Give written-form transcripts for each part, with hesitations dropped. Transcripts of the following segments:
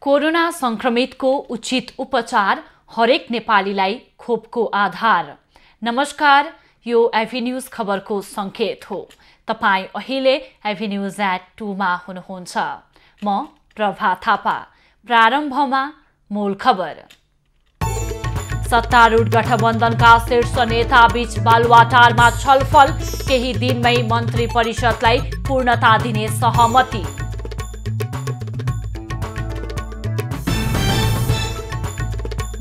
Corona संक्रमितको उचित उपचार हरेक नेपालीलाई खोपको आधार। नमस्कार, यो एभी न्यूज खबरको संकेत हो। तपाई अहिले एभी न्यूज @2 मा हुनुहुन्छ। म प्रभा थापा। प्रारम्भमा मूल खबर। सत्तारूढ गठबन्धनका शीर्ष नेता बीच बालुवाटारमा छलफल, केही दिनमै मन्त्री परिषदलाई पूर्णता दिने सहमति।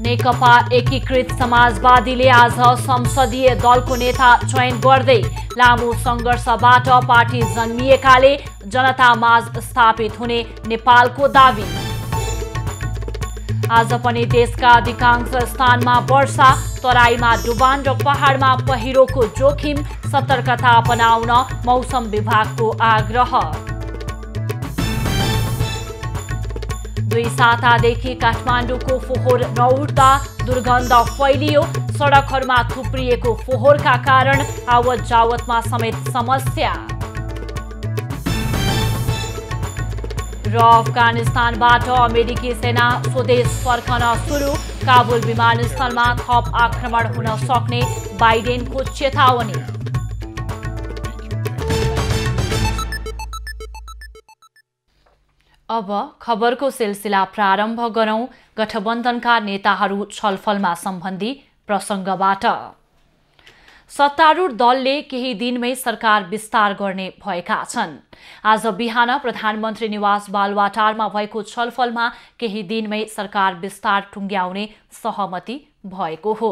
नेकपा एकीकृत समाजवादीले आज संसदीय दलको नेता चयन गर्दै लामो संघर्षबाट पार्टी जन्मिएकाले जनतामाझ स्थापित हुने नेपालको दावी। आज पनि देशका अधिकांश स्थानमा वर्षा, तराईमा डुबान र पहाडमा पहिरोको जोखिम, सतर्कता अपनाउन मौसम विभागको आग्रह। 2 सातादेखि काठमाडौँको फोहोर नउठ्दा दुर्गन्ध फैलियो। सडकहरूमा थुप्रिएको फोहोरका कारण आवत जावतमा समेत समस्या। र अफगानिस्तानबाट अमेरिकी सेना स्वदेश फर्कन सुरु, काबुल विमानस्थलमा थप आक्रमण हुन सक्ने बाइडेनको चेतावनी। अब खबरको सिलसिला प्रारम्भ गरौं गठबन्धनका नेताहरू छलफलमा सम्बन्धी प्रसङ्गबाट। सत्तारूढ दलले केही दिनमै सरकार विस्तार गर्ने भएका छन्। आज बिहान प्रधानमन्त्री निवास बालुवाटारमा भएको छलफलमा केही दिनमै सरकार विस्तार टुङ्ग्याउने सहमति भएको हो।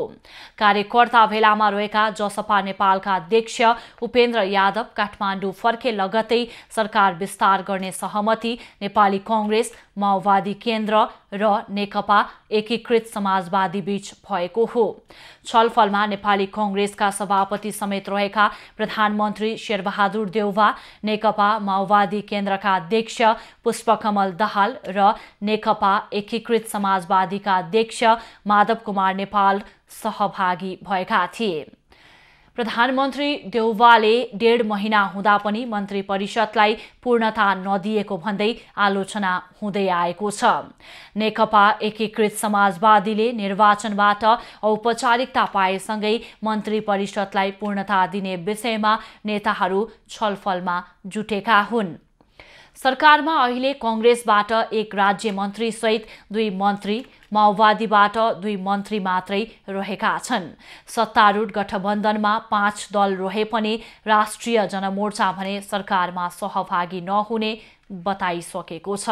कार्यकर्ता भेलामा रहेका जसपा नेपालका अध्यक्ष उपेन्द्र यादव काठमाडौँ फर्के लगत्तै सरकार विस्तार गर्ने सहमति नेपाली कांग्रेस, माओवादी केन्द्र र नेकपा एकीकृत समाजवादी बीच भएको हो। छलफलमा नेपाली कांग्रेसका सभापति समेत रहेका प्रधानमन्त्री शेरबहादुर देउवा, नेकपा माओवादी केन्द्रका अध्यक्ष पुष्पकमल दाहाल र नेकपा एकीकृत समाजवादीका अध्यक्ष माधव कुमार नेपाल सहभागी भएका थिए। प्रधानमन्त्री देउवाले 1.5 महिना हुँदा पनि मन्त्री परिषदलाई पूर्णता नदिएको भन्दै आलोचना हुँदै आएको छ। नेकपा एकीकृत समाजवादीले निर्वाचनबाट औपचारिकता पाएसँगै मन्त्री परिषदलाई पूर्णता दिने विषयमा नेताहरू छलफलमा जुटेका हुन्। सरकारमा अहिले कांग्रेसबाट 1 राज्य मन्त्री सहित 2 मन्त्री, माओवादीबाट 2 मन्त्री मात्रै रहेका छन्। सत्तारूढ गठबन्धनमा 5 दल रहे पनि राष्ट्रिय जनमोर्चा भने सरकारमा सहभागी नहुने बताइसकेको छ।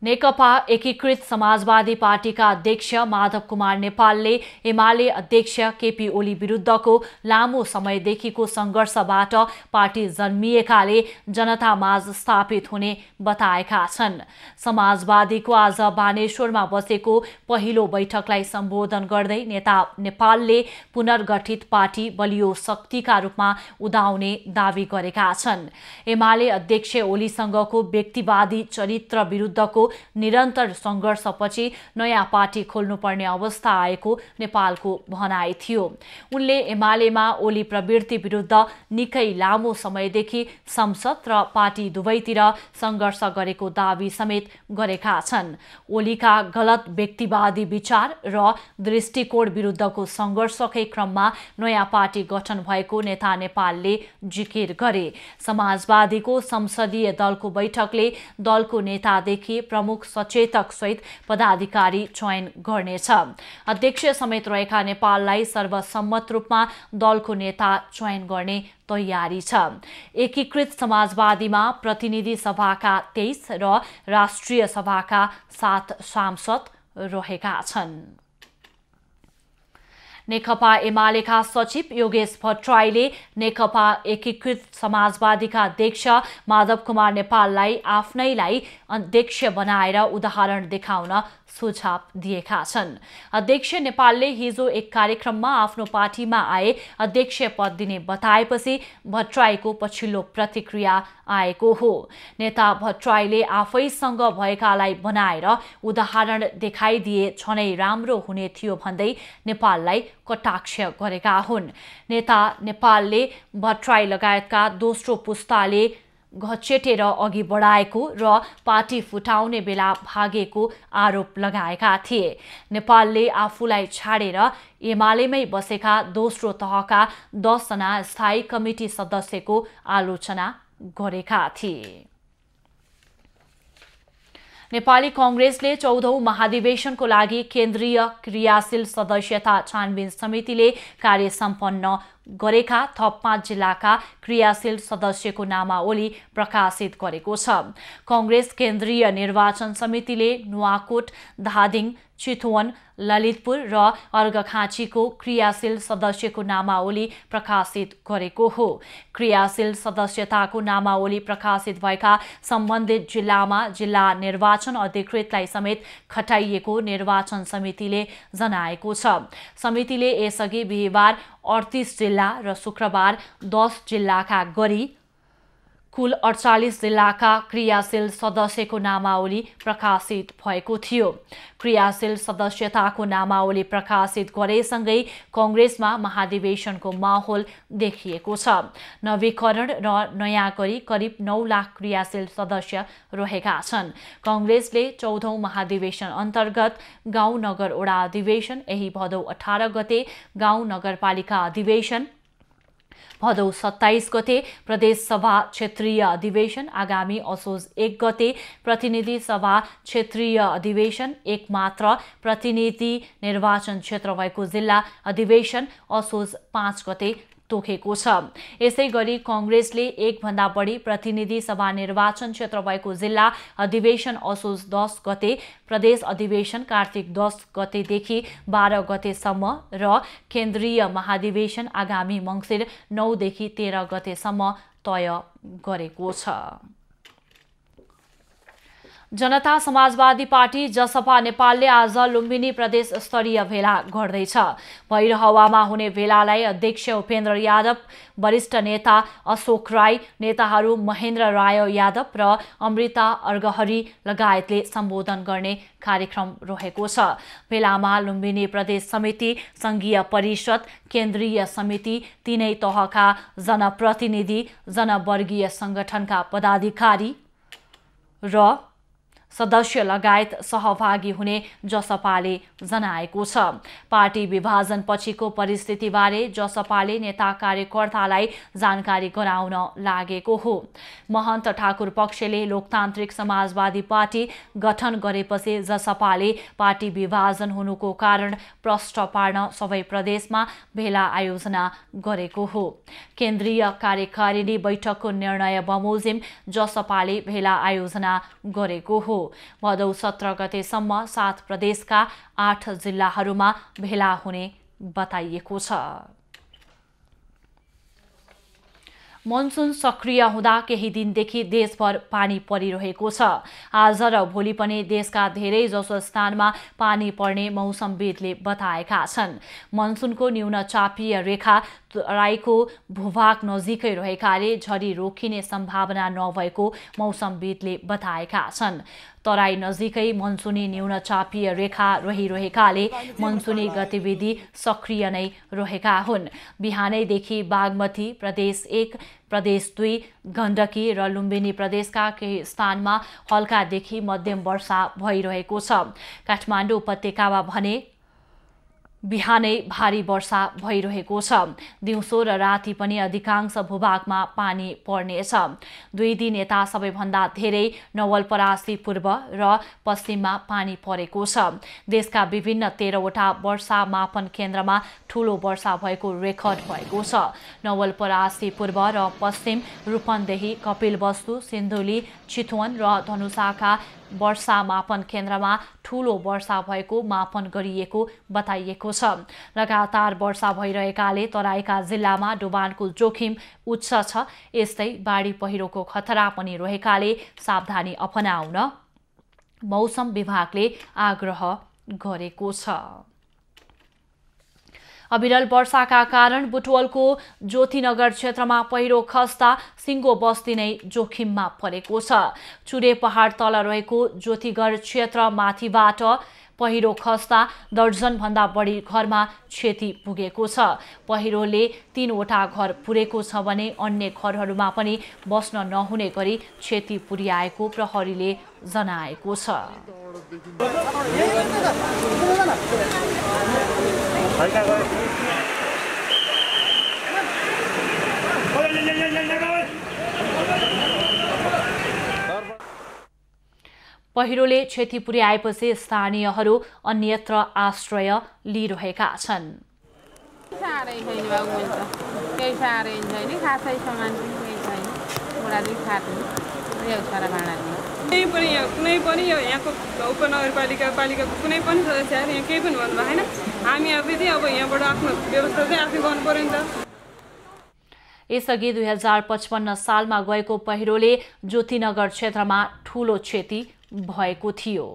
नेकपा एकीकृत समाजवादी पार्टीका अध्यक्ष माधव कुमार नेपालले एमाले अध्यक्ष केपी ओली विरुद्धको लामो समयदेखिको संघर्षबाट पार्टी जन्मिएकाले जनतामाझ स्थापित हुने बताएका छन्। समाजवादीको आज बानेश्वरमा बसेको पहिलो बैठकलाई सम्बोधन गर्दै नेता नेपालले पुनर्गठित पार्टी बलियो शक्तिका रूपमा उदाउने दावी गरेका छन्। एमाले अध्यक्ष ओलीसँगको व्यक्तिवादी चरित्र विरुद्धको निरन्तर संघर्षपछि नयाँ पार्टी खोल्नुपर्ने अवस्था आएको नेपालको भनाइ थियो। उनले एमालेमा ओली प्रवृत्ति विरुद्ध निकै लामो समयदेखि संसद र पार्टी दुवैतिर संघर्ष गरेको दावी समेत गरेका छन्। ओलीका गलत व्यक्तिवादी विचार र दृष्टिकोण विरुद्धको संघर्षकै क्रममा नयाँ पार्टी गठन भएको नेता नेपालले जिकिर गरे। समाजवादीको संसदीय दलको बैठकले दलको नेतादेखि प्रमुख सचेतक सहित पदाधिकारी चयन गर्नेछ। अध्यक्ष समेत रहेका नेपाललाई सर्वसम्मत रूपमा दलको नेता चयन गर्ने तयारी छ। एकीकृत समाजवादीमा प्रतिनिधि सभाका 23 र राष्ट्रिय सभाका 7 सांसद रहेका छन्। नेकपा एमालेका सचिव योगेश भट्टराईले नेकपा एकीकृत समाजवादीका अध्यक्ष माधव कुमार नेपाललाई आफ्नैलाई अध्यक्ष बनाएर उदाहरण देखाउन सुझाव दिएका छन्। अध्यक्ष नेपालले हिजो एक कार्यक्रममा आफ्नो पार्टीमा आए अध्यक्ष पद दिने बताएपछि भट्टराईको पछिल्लो प्रतिक्रिया आएको हो। नेता भट्टराईले आफैसँग भएकालाई बनाएर उदाहरण देखाइदिए झनै राम्रो हुने थियो भन्दै नेपाललाई कटाक्ष गरेका हुन्। नेता नेपालले भट्टराई लगायतका दोस्रो पुस्ताले घचेटेर अघि बढाएको र पार्टी फुटाउने बेला भागेको आरोप लगाएका थिए। नेपालले आफूलाई छाडेर एमालेमै बसेका दोस्रो तहका 10 जना स्थायी कमिटी सदस्यको आलोचना गरेका थिए। नेपाली कांग्रेसले 14औं महाधिवेशनको लागि केन्द्रीय क्रियाशील सदस्यता छानबिन समितिले कार्य सम्पन्न गरेका थप 5 जिल्लाका क्रियाशील सदस्यको नामावली प्रकाशित गरेको छ। कांग्रेस केन्द्रीय निर्वाचन समितिले नुवाकोट, धादिङ, चितवन, ललितपुर र अर्घखाँचीको क्रियाशील सदस्यको नामावली प्रकाशित गरेको हो। क्रियाशील सदस्यताको नामावली प्रकाशित भएका सम्बन्धित जिल्लामा जिल्ला निर्वाचन अधिकृतलाई समेत खटाइएको निर्वाचन समितिले जनाएको छ। समितिले यसअघि बिहीबार 38 जिल्ला र शुक्रबार 10 जिल्लाका गरी कुल 48 जिल्लाका क्रियाशील सदस्यको नामावली प्रकाशित भएको थियो। क्रियाशील सदस्यताको नामावली प्रकाशित गरेसँगै कांग्रेसमा महाधिवेशनको माहौल देखिएको छ। नवीकरण र नयाँ गरी करिब 9 लाख क्रियाशील सदस्य रहेका छन्। कांग्रेसले 14औं महाधिवेशन अन्तर्गत गाउँ नगर वडा अधिवेशन यही भदौ 18 गते, गाउँ नगरपालिका अधिवेशन भदौ 27 गते, प्रदेश सभा क्षेत्रीय अधिवेशन आगामी असोज 1 गते, प्रतिनिधि सभा क्षेत्रीय अधिवेशन एक मात्र प्रतिनिधि निर्वाचन क्षेत्र भएको जिल्ला अधिवेशन असोज 5 गते तोकेको छ। यसै गरी कांग्रेसले एक भन्दा बढी प्रतिनिधि सभा निर्वाचन क्षेत्र भएको जिल्ला अधिवेशन असोज 10 गते, प्रदेश अधिवेशन कार्तिक 10 गतेदेखि 12 गतेसम्म र केन्द्रीय महाधिवेशन आगामी मङ्सिर 9 देखि 13 गतेसम्म तय गरेको छ। जनता समाजवादी पार्टी जसपा नेपालले आज लुम्बिनी प्रदेश स्तरीय भेला गर्दैछ। भैरहवामा हुने भेलालाई अध्यक्ष उपेन्द्र यादव, वरिष्ठ नेता अशोक राई, नेताहरू महेन्द्र राय यादव र अमृता अर्घहरी लगायतले सम्बोधन गर्ने कार्यक्रम रहेको छ। भेलामा लुम्बिनी प्रदेश समिति, संघीय परिषद, केन्द्रीय समिति, तीनै तहका जनप्रतिनिधि, जनवर्गीय संगठनका पदाधिकारी र सदस्य लगायत सहभागी हुने जसपाले जनाएको छ। पार्टी विभाजन पछिको परिस्थितिबारे जसपाले नेता कार्यकर्तालाई जानकारी गराउन लागेको हो। महन्त ठाकुर पक्षले लोकतान्त्रिक समाजवादी पार्टी गठन गरेपछि जसपाले पार्टी विभाजन हुनुको कारण प्रष्ट पार्न सबै प्रदेशमा भेला आयोजना गरेको हो। केन्द्रीय कार्यकारिणी बैठकको निर्णय बमोजिम जसपाले भेला आयोजना गरेको हो। भदौ 17 गतेसम्म 7 प्रदेशका 8 जिल्लाहरूमा भेला हुने बताइएको छ। मनसुन सक्रिय हुँदा केही दिनदेखि देशभर पानी परिरहेको छ। आज र भोलि पनि देशका धेरै जसो स्थानमा पानी पर्ने मौसमविदले बताएका छन्। मनसुनको न्यून चापीय रेखा तराईको भूभाग नजिकै रहेकाले झरी रोकिने सम्भावना नभएको मौसमविदले बताएका छन्। तराई नजिकै मनसुनी न्यून चापीय रेखा रहिरहेकाले मनसुनी गतिविधि सक्रिय नै रहेका हुन्। बिहानैदेखि बागमती, प्रदेश 1, प्रदेश 2, गण्डकी र लुम्बिनी प्रदेशका केही स्थानमा हल्कादेखि मध्यम वर्षा भइरहेको छ। काठमाडौँ उपत्यकामा भने बिहानै भारी वर्षा भइरहेको छ। दिउँसो र राति पनि अधिकांश भूभागमा पानी पर्नेछ। 2 दिन यता सबैभन्दा धेरै नवलपरासी पूर्व र पश्चिममा पानी परेको छ। देशका विभिन्न 13वटा वर्षा मापन केन्द्रमा ठूलो वर्षा भएको रेकर्ड भएको छ। नवलपरासी पूर्व र पश्चिम, रूपन्देही, कपिलवस्तु, सिन्धुली, चितवन र धनुषाका वर्षा मापन केन्द्रमा ठूलो वर्षा भएको मापन गरिएको बताइएको छ। लगातार वर्षा भइरहेकाले तराईका जिल्लामा डुबानको जोखिम उच्च छ। यस्तै बाढी पहिरोको खतरा पनि रहेकाले सावधानी अपनाउन मौसम विभागले आग्रह गरेको छ। अविरल वर्षाका कारण बुटवलको ज्योतिनगर क्षेत्रमा पहिरो खस्दा सिङ्गो बस्ती नै जोखिममा परेको छ। चुरे पहाड तल रहेको ज्योतिगढ क्षेत्र माथिबाट पहिरो खस्दा दर्जनभन्दा बढी घरमा क्षति पुगेको छ। पहिरोले 3वटा घर पुरेको छ भने अन्य घरहरूमा पनि बस्न नहुने गरी क्षति पुर्याएको प्रहरीले जनाएको छ। पहिरोले क्षति पुर्याएपछि स्थानीयहरू अन्यत्र आश्रय लिइरहेका छन्। कुनै पनि यहाँको उपनगरपालिका पालिकाको कुनै पनि सदस्यहरू यहाँ केही पनि भन्नुभएको छैन। हामी अब यहाँबाट आफ्नो व्यवस्था चाहिँ आफै गर्नु पर्यो नि त। यसअघि 2055 सालमा गएको पहिरोले ज्योतिनगर क्षेत्रमा ठूलो क्षति भएको थियो।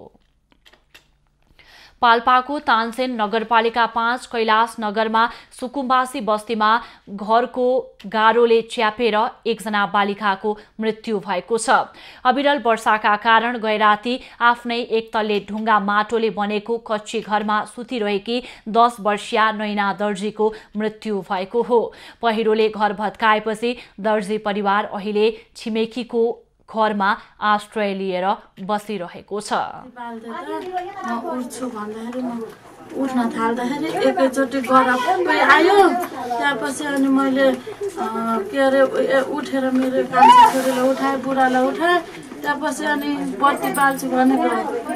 पाल्पाको तानसेन नगरपालिका 5 कैलाश नगरमा सुकुम्बासी बस्तीमा घरको गारोले च्यापेर एकजना बालिकाको मृत्यु भएको छ। अविरल वर्षाका कारण गैराती आफ्नै एक तल्ले ढुङ्गा माटोले बनेको कच्ची घरमा सुतिरहेकी 10 वर्षीया नैना दर्जीको मृत्यु भएको हो। पहिरोले घर भत्काएपछि दर्जी परिवार अहिले छिमेकीको घरमा आश्रय लिएर बसिरहेको छ। उठ्न थाल्दाखेरि एकैचोटि गरपै आयो। त्यसपछि अनि मैले के अरे उठेर मेरो कान्छी छोरीलाई उठाएँ, बुढालाई उठाएँ। त्यसपछि अनि बत्ती बाल्छु भनेको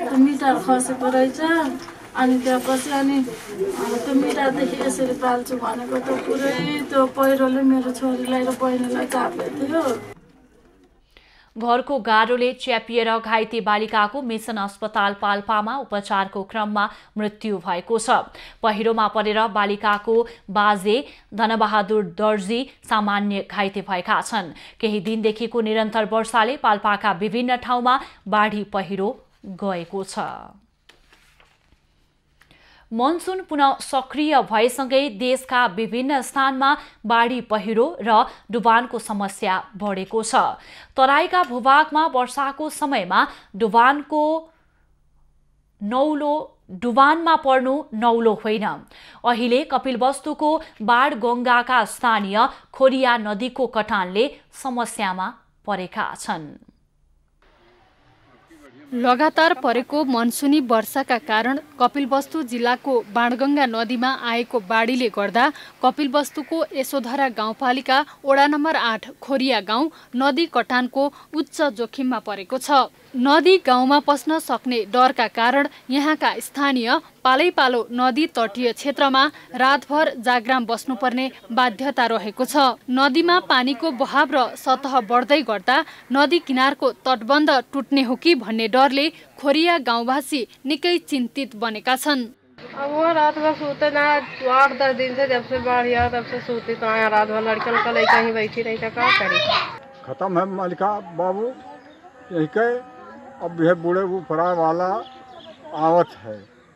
त्यो मिटर खसेको रहेछ। अनि त्यसपछि अनि त्यो मिटरदेखि यसरी बाल्छु भनेको त पुरै त्यो पहिरोले मेरो छोरीलाई र बहिनीलाई चापेको थियो। घरको गारोले च्यापिएर घाइते बालिकाको मिसन अस्पताल पाल्पामा उपचारको क्रममा मृत्यु भएको छ। पहिरोमा परेर बालिकाको बाजे धनबहादुर दर्जी सामान्य घाइते भएका छन्। केही दिनदेखिको निरन्तर वर्षाले पाल्पाका विभिन्न ठाउँमा बाढी पहिरो गएको छ। मनसुन पुनः सक्रिय भएसँगै देशका विभिन्न स्थानमा बाढी पहिरो र डुबानको समस्या बढेको छ। तराईका भूभागमा वर्षाको समयमा डुबानमा पर्नु नौलो होइन। अहिले कपिलवस्तुको बाढगङ्गाका स्थानीय खोरिया नदीको कटानले समस्यामा परेका छन्। लगातार परेको मनसुनी वर्षाका कारण कपिलवस्तु जिल्लाको बाणगङ्गा नदीमा आएको बाढीले गर्दा कपिलवस्तुको यशोधरा गाउँपालिका वडा नम्बर 8 खोरिया गाउँ नदी कटानको उच्च जोखिममा परेको छ। नदी गाउँमा पस्न सक्ने डरका कारण यहाँका स्थानीय पालैपालो नदी तटीय क्षेत्रमा रातभर जाग्राम बस्नुपर्ने बाध्यता रहेको छ। नदीमा पानीको बहाव र सतह बढ्दै गर्दा नदी किनारको तटबन्ध टुट्ने हो कि भन्ने डरले खोरिया गाउँवासी निकै चिन्तित बनेका छन्। अब वो रात भर सोते ना, 8-10 दिन से जब से बाढ़ आया तब से सोते तो आया। रात भर लड़कन का लड़का ही बैठी रही था, क्या करे। खत्म है मलिका बाबू, यही के अब यह बूढ़े ऊपरा वाला आवत है।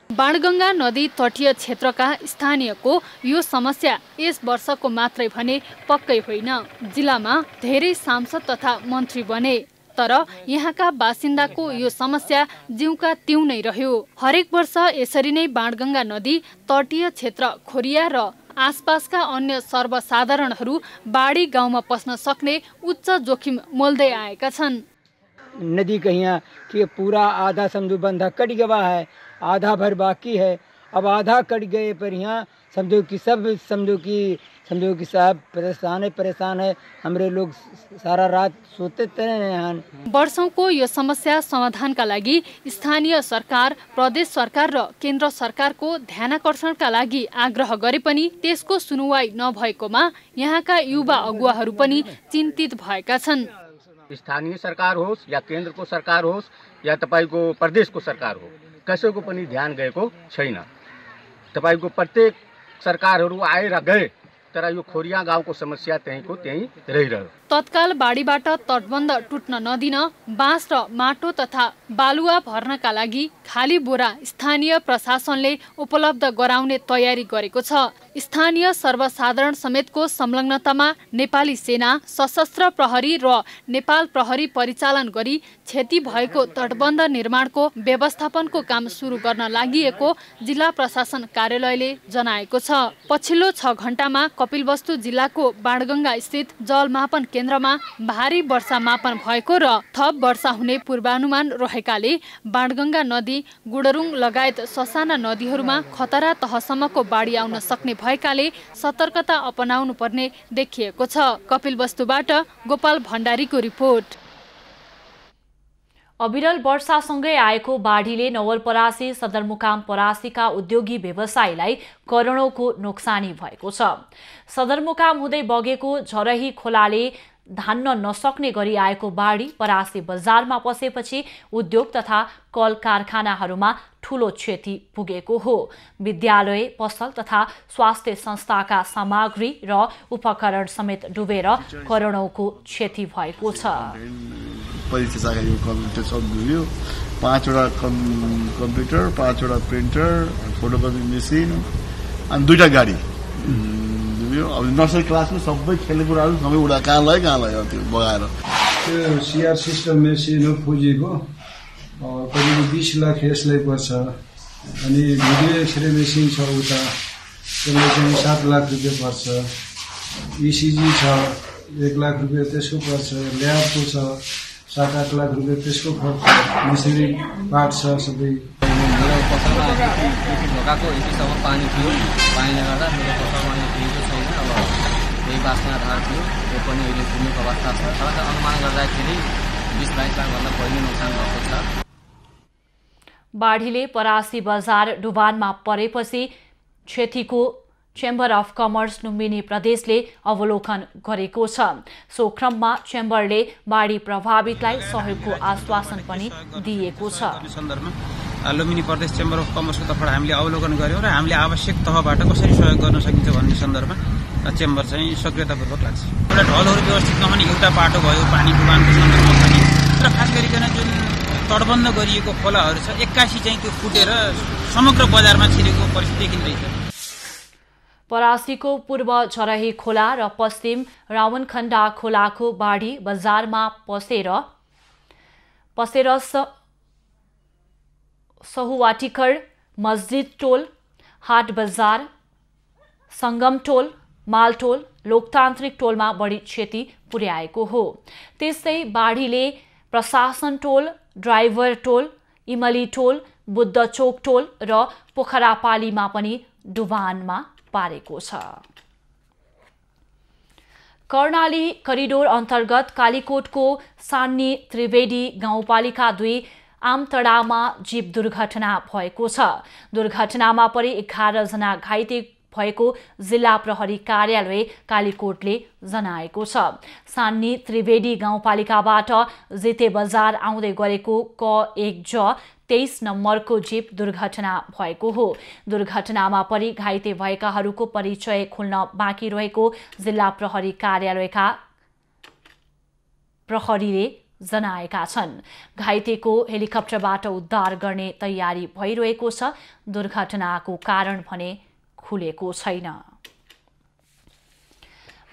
बाणगङ्गा नदी तटीय क्षेत्रका स्थानीयको यो समस्या यस वर्षको मात्रै भने पक्कै होइन। जिल्लामा धेरै सांसद तथा मन्त्री बने तर यहाँका बासिन्दाको यो समस्या जिउका त्यौं नै रह्यो। हरेक वर्ष यसरी नै बाणगङ्गा नदी तटीय क्षेत्र खोरिया र आसपासका अन्य सर्वसाधारणहरू बाढी गाउँमा पस्न सक्ने उच्च जोखिम मोल्दै आएका छन्। नदी का यहाँ कि पूरा आधा समझो बंधा कट गया है, आधा भर बाकी है। अब आधा कट गए पर यहाँ समझो कि साहब परेशान है। हमरे लोग सारा रात सोते हैं। वर्षौंको यो समस्या समाधानका लागि स्थानीय सरकार, प्रदेश सरकार र केन्द्र सरकारको ध्यानाकर्षणका लागि आग्रह गरे पनि त्यसको सुनुवाई नभएकोमा यहाँका युवा अगुवाहरू पनि चिन्तित भएका छन्। स्थानीय सरकार होस् या केन्द्रको सरकार होस् या तपाईँको प्रदेशको सरकार हो, कसैको पनि ध्यान गएको छैन। तपाईँको प्रत्येक सरकारहरू आए र गए, तर यो खोरिया गाउँको समस्या त्यहीँको त्यहीँ रहिरह्यो। तत्काल बाढीबाट तटबन्ध टुट्न नदिन बाँस र माटो तथा बालुवा भर्नका लागि खाली बोरा स्थानीय प्रशासनले उपलब्ध गराउने तयारी गरेको छ। स्थानीय सर्वसाधारण समेतको संलग्नतामा नेपाली सेना, सशस्त्र प्रहरी र नेपाल प्रहरी परिचालन गरी क्षति भएको तटबन्ध निर्माणको व्यवस्थापनको काम सुरु गर्न लागि जिल्ला प्रशासन कार्यालयले जनाएको छ। पछिल्लो 6 घण्टामा कपिलवस्तु जिल्लाको बाणगंगा स्थित जलमापन केन्द्रमा भारी वर्षा मापन भएको र थप वर्षा हुने पूर्वानुमान रहेकाले बाणगंगा नदी, गुडरुङ लगायत ससाना नदीहरूमा खतरा तहसम्मको बाढी आउन सक्ने भएकाले सतर्कता अपनाउनु पर्ने देखिएको छ। कपिलवस्तुबाट गोपाल भण्डारीको रिपोर्ट। अविरल वर्षासँगै आएको बाढीले नवलपरासी सदरमुकाम परासीका उद्योगी व्यवसायीलाई करोडौंको नोक्सानी भएको छ। सदरमुकाम हुँदै बगेको झरही खोलाले धान्न नसक्ने गरी आएको बाढी परासी बजारमा पसेपछि उद्योग तथा कल कारखानाहरूमा ठूलो क्षति पुगेको हो। विद्यालय, पसल तथा स्वास्थ्य संस्थाका सामग्री र उपकरण समेत डुबेर करोडौंको क्षति भएको छ। परीक्षा शाखा यो कम्प्युटर सब डुब्यो। 5 वटा कम्प्युटर, 5 वटा प्रिन्टर, फोटोकपी मेसिन अनि 2टा गाडी डुब्यो। अब नर्सरी क्लासमा सबै खेल्ने कुराहरू सबै उडा कहाँ लग्यो त्यो बगाएर। त्यो सीआर सिस्टम मेसिन हो फुजीको, करिब 20 लाख यसलाई पर्छ। अनि भिडियो एक्सरे मेसिन छ उता, त्यसलाई चाहिँ 7 लाख रुपियाँ पर्छ। इसिजी छ 1 लाख रुपियाँ त्यसको पर्छ। ल्याबको छ 7-8 लाख रुपियाँ त्यसको खर्च। मिसरी पार्ट छ सबै। मेरो पसलमा ढोकाको यतिसम्म पानी थियो, पानीले गर्दा मेरो पसलमा पुगेको छैन। अब यही बाँसमा आधार थियो, त्यो पनि अहिले पुग्नुको अवस्था छ। तर अनुमान गर्दाखेरि 20-22 लाखभन्दा बढी नोक्सान भएको छ। बाढीले परासी बजार डुबानमा परेपछि क्षतिको चेम्बर अफ कमर्स लुम्बिनी प्रदेशले अवलोकन गरेको छ। सो क्रममा चेम्बरले बाढी प्रभावितलाई सहयोगको आश्वासन पनि दिएको छ। लुम्बिनी प्रदेश चेम्बर अफ कमर्सको तर्फबाट हामीले अवलोकन गर्यौं र हामीले आवश्यक तहबाट कसरी सहयोग गर्न सकिन्छ भन्ने सन्दर्भमा चेम्बर चाहिँ सक्रियतापूर्वक लाग्छ। एउटा ढलहरू व्यवस्थित नहुने एउटा बाटो भयो पानी डुबानको सन्दर्भमा पनि, र खास गरिकन जुन तटबन्ध गरिएको खोलाहरू छ 81 चाहिँ त्यो फुटेर समग्र बजारमा छिरेको परिस्थिति देखिँदैछ। परासीको पूर्व झरही खोला र पश्चिम रावणखण्डा खोलाको बाढी बजारमा पसेर सहुवाटिकर, मस्जिद टोल, हाट बजार, संगम टोल, मालटोल, लोकतान्त्रिक टोलमा बढी क्षति पुर्याएको हो। त्यस्तै बाढीले प्रशासन टोल, ड्राइभर टोल, इमली टोल, बुद्ध चोक टोल र पोखरापालीमा पनि डुबानमा पारेको छ। कर्णाली करिडोर अन्तर्गत कालीकोटको सान्नी त्रिवेदी गाउँपालिका 2 आमतडामा जीव दुर्घटना भएको छ। दुर्घटनामा परि 11 जना घाइते भएको जिल्ला प्रहरी कार्यालय कालीकोटले जनाएको छ। सान्नी त्रिवेदी गाउँपालिकाबाट जिते बजार आउँदै गरेको क1ज 23 नम्बरको जीप दुर्घटना भएको हो। दुर्घटनामा परि घाइते भएकाहरूको परिचय खुल्न बाँकी रहेको जिल्ला प्रहरी कार्यालयका प्रहरीले जनाएका छन्। घाइतेको हेलिकप्टरबाट उद्धार गर्ने तयारी भइरहेको छ। दुर्घटनाको कारण भने खुलेको छैन।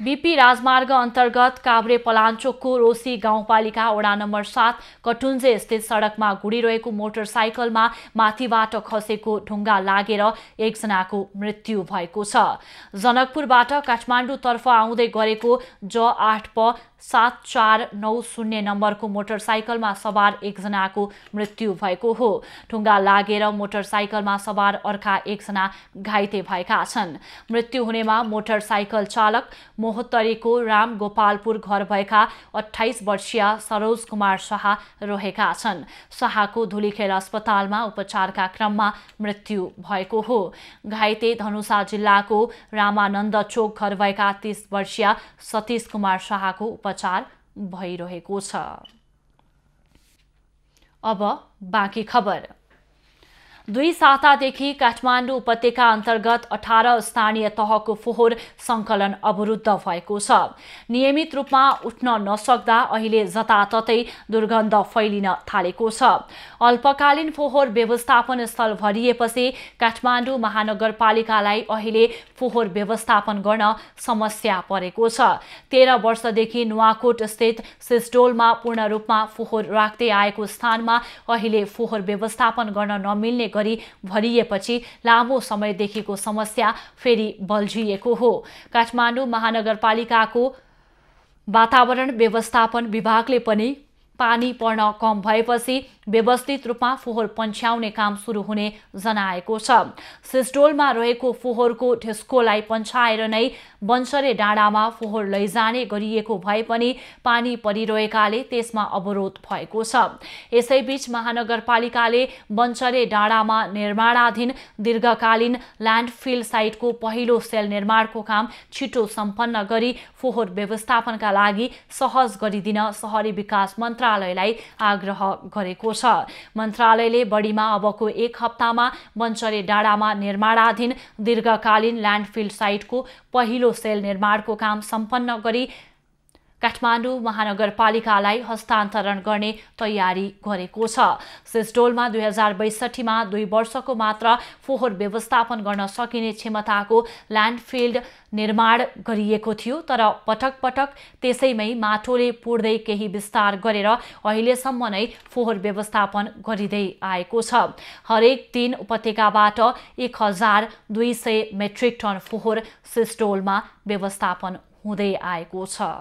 बीपी राजमार्ग अन्तर्गत काभ्रे पलाञ्चोकको रोसी गाउँपालिका वडा नम्बर 7 कटुन्जे स्थित सडकमा गुडिरहेको मोटरसाइकलमा माथिबाट खसेको ढुङ्गा लागेर 1 जनाको मृत्यु भएको छ। जनकपुरबाट काठमाडौँतर्फ आउँदै गरेको J8P7490 नम्बरको मोटरसाइकलमा सवार 1 जनाको मृत्यु भएको हो। ढुङ्गा लागेर मोटरसाइकलमा सवार अर्का 1 जना घाइते भएका छन्। मृत्यु हुनेमा मोटरसाइकल चालक मोहत्तरीको राम गोपालपुर घर भएका 28 वर्षीय सरोज कुमार शाह रहेका छन्। शाहको धुलीखेल अस्पतालमा उपचारका क्रममा मृत्यु भएको हो। घाइते धनुषा जिल्लाको रामानन्द चोक घर भएका 30 वर्षीय सतीश कुमार शाहको उपचार भइरहेको छ। अब बाँकी खबर। 2 सातादेखि काठमाडौँ उपत्यका अन्तर्गत 18 स्थानीय तहको फोहोर सङ्कलन अवरुद्ध भएको छ। नियमित रूपमा उठ्न नसक्दा अहिले जताततै दुर्गन्ध फैलिन थालेको छ। अल्पकालीन फोहोर व्यवस्थापन स्थल भरिएपछि काठमाडौँ महानगरपालिकालाई अहिले फोहोर व्यवस्थापन गर्न समस्या परेको छ। 13 वर्षदेखि नुवाकोट स्थित सिस्डोलमा पूर्ण रूपमा फोहोर राख्दै आएको स्थानमा अहिले फोहोर व्यवस्थापन गर्न नमिल्ने गरी भरिएपछि लामो समयदेखिको समस्या फेरि बल्झिएको हो। काठमाडौँ महानगरपालिकाको वातावरण व्यवस्थापन विभागले पनि पानी पर्न कम भएपछि व्यवस्थित रूपमा फोहोर पन्छ्याउने काम सुरु हुने जनाएको छ। सिस्डोलमा रहेको फोहोरको ढिस्कोलाई पन्छाएर नै बन्चरे डाँडामा फोहोर लैजाने गरिएको भए पनि पानी परिरहेकाले त्यसमा अवरोध भएको छ। यसैबीच महानगरपालिकाले बन्चरे डाँडामा निर्माणाधीन दीर्घकालीन ल्यान्डफिल साइटको पहिलो सेल निर्माणको काम छिटो सम्पन्न गरी फोहोर व्यवस्थापनका लागि सहज गरिदिन शहरी विकास मन्त्रालयलाई आग्रह गरेको छ। मन्त्रालयले बढीमा अबको 1 हप्तामा बन्चरे डाँडामा निर्माणाधीन दीर्घकालीन ल्यान्डफिल साइटको पहिलो सेल निर्माणको काम सम्पन्न गरी काठमाडौँ महानगरपालिकालाई हस्तान्तरण गर्ने तयारी गरेको छ। सिस्डोलमा 2062 मा 2 वर्षको मात्र फोहोर व्यवस्थापन गर्न सकिने क्षमताको ल्यान्डफिल्ड निर्माण गरिएको थियो, तर पटक पटक त्यसैमै माटोले पुर्दै केही विस्तार गरेर अहिलेसम्म नै फोहोर व्यवस्थापन गरिँदै आएको छ। हरेक दिन उपत्यकाबाट 1200 मेट्रिक टन फोहोर सिस्डोलमा व्यवस्थापन हुँदै आएको छ।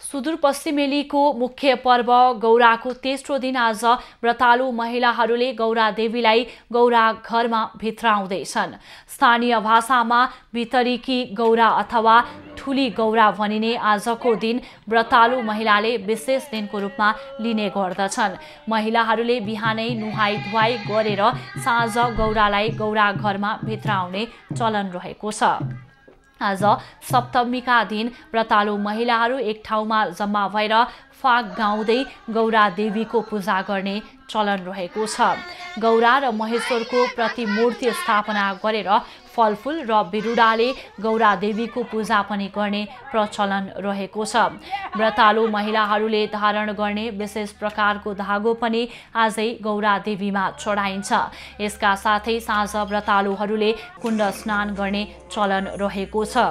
सुदूरपश्चिमेलीको मुख्य पर्व गौराको तेस्रो दिन आज व्रतालु महिलाहरूले गौरा देवीलाई गौरा घरमा भित्राउँदैछन्। स्थानीय भाषामा भितरीकी गौरा अथवा ठुली गौरा भनिने आजको दिन व्रतालु महिलाले विशेष दिनको रूपमा लिने गर्दछन्। महिलाहरूले बिहानै नुहाई धुवाई गरेर साँझ गौरालाई गौरा घरमा भित्राउने चलन रहेको छ। आज सप्तमीका दिन व्रतालु महिलाहरू एक ठाउँमा जम्मा भएर फाग गाउँदै गौरा देवीको पूजा गर्ने चलन रहेको छ। गौरा र महेश्वरको प्रतिमूर्ति स्थापना गरेर फलफूल र बिरुवाले गौरा देवीको पूजा पनि गर्ने प्रचलन रहेको छ। व्रतालु महिलाहरूले धारण गर्ने विशेष प्रकारको धागो पनि आजै गौरा देवीमा चढाइन्छ। यसका साथै साँझ व्रतालुहरूले कुण्ड स्नान गर्ने चलन रहेको छ।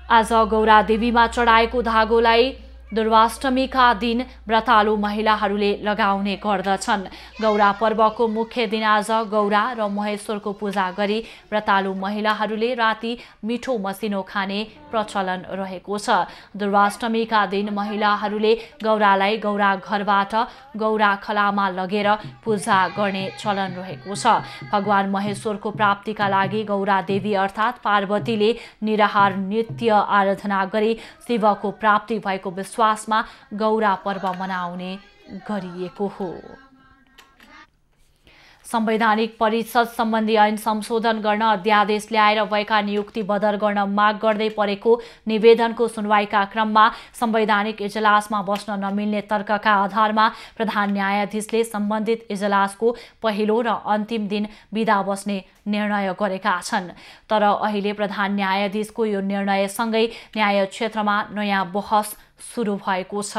आज गौरा देवीमा चढाएको धागोलाई दुर्वाष्टमीका दिन व्रतालु महिलाहरूले लगाउने गर्दछन्। गौरा पर्वको मुख्य दिन आज गौरा र महेश्वरको पूजा गरी व्रतालु महिलाहरूले राति मिठो मसिनो खाने प्रचलन रहेको छ। दुर्वाष्टमीका दिन महिलाहरूले गौरालाई गौरा घरबाट गौरा खलामा लगेर पूजा गर्ने चलन रहेको छ। भगवान महेश्वरको प्राप्तिका लागि गौरा देवी अर्थात् पार्वतीले निराहार नित्य आराधना गरी शिवको प्राप्ति भएको विश्वासमा गौरा पर्व मनाउने गरिएको हो। संवैधानिक परिषद सम्बन्धी ऐन संशोधन गर्न अध्यादेश ल्याएर भएका नियुक्ति बदर गर्न माग गर्दै परेको निवेदनको सुनवाईका क्रममा संवैधानिक इजलासमा बस्न नमिल्ने तर्कका आधारमा प्रधान न्यायाधीशले सम्बन्धित इजलासको पहिलो र अन्तिम दिन बिदा बस्ने निर्णय गरेका छन्। तर अहिले प्रधान न्यायाधीशको यो निर्णयसँगै न्याय क्षेत्रमा नयाँ बहस सुरु भएको छ।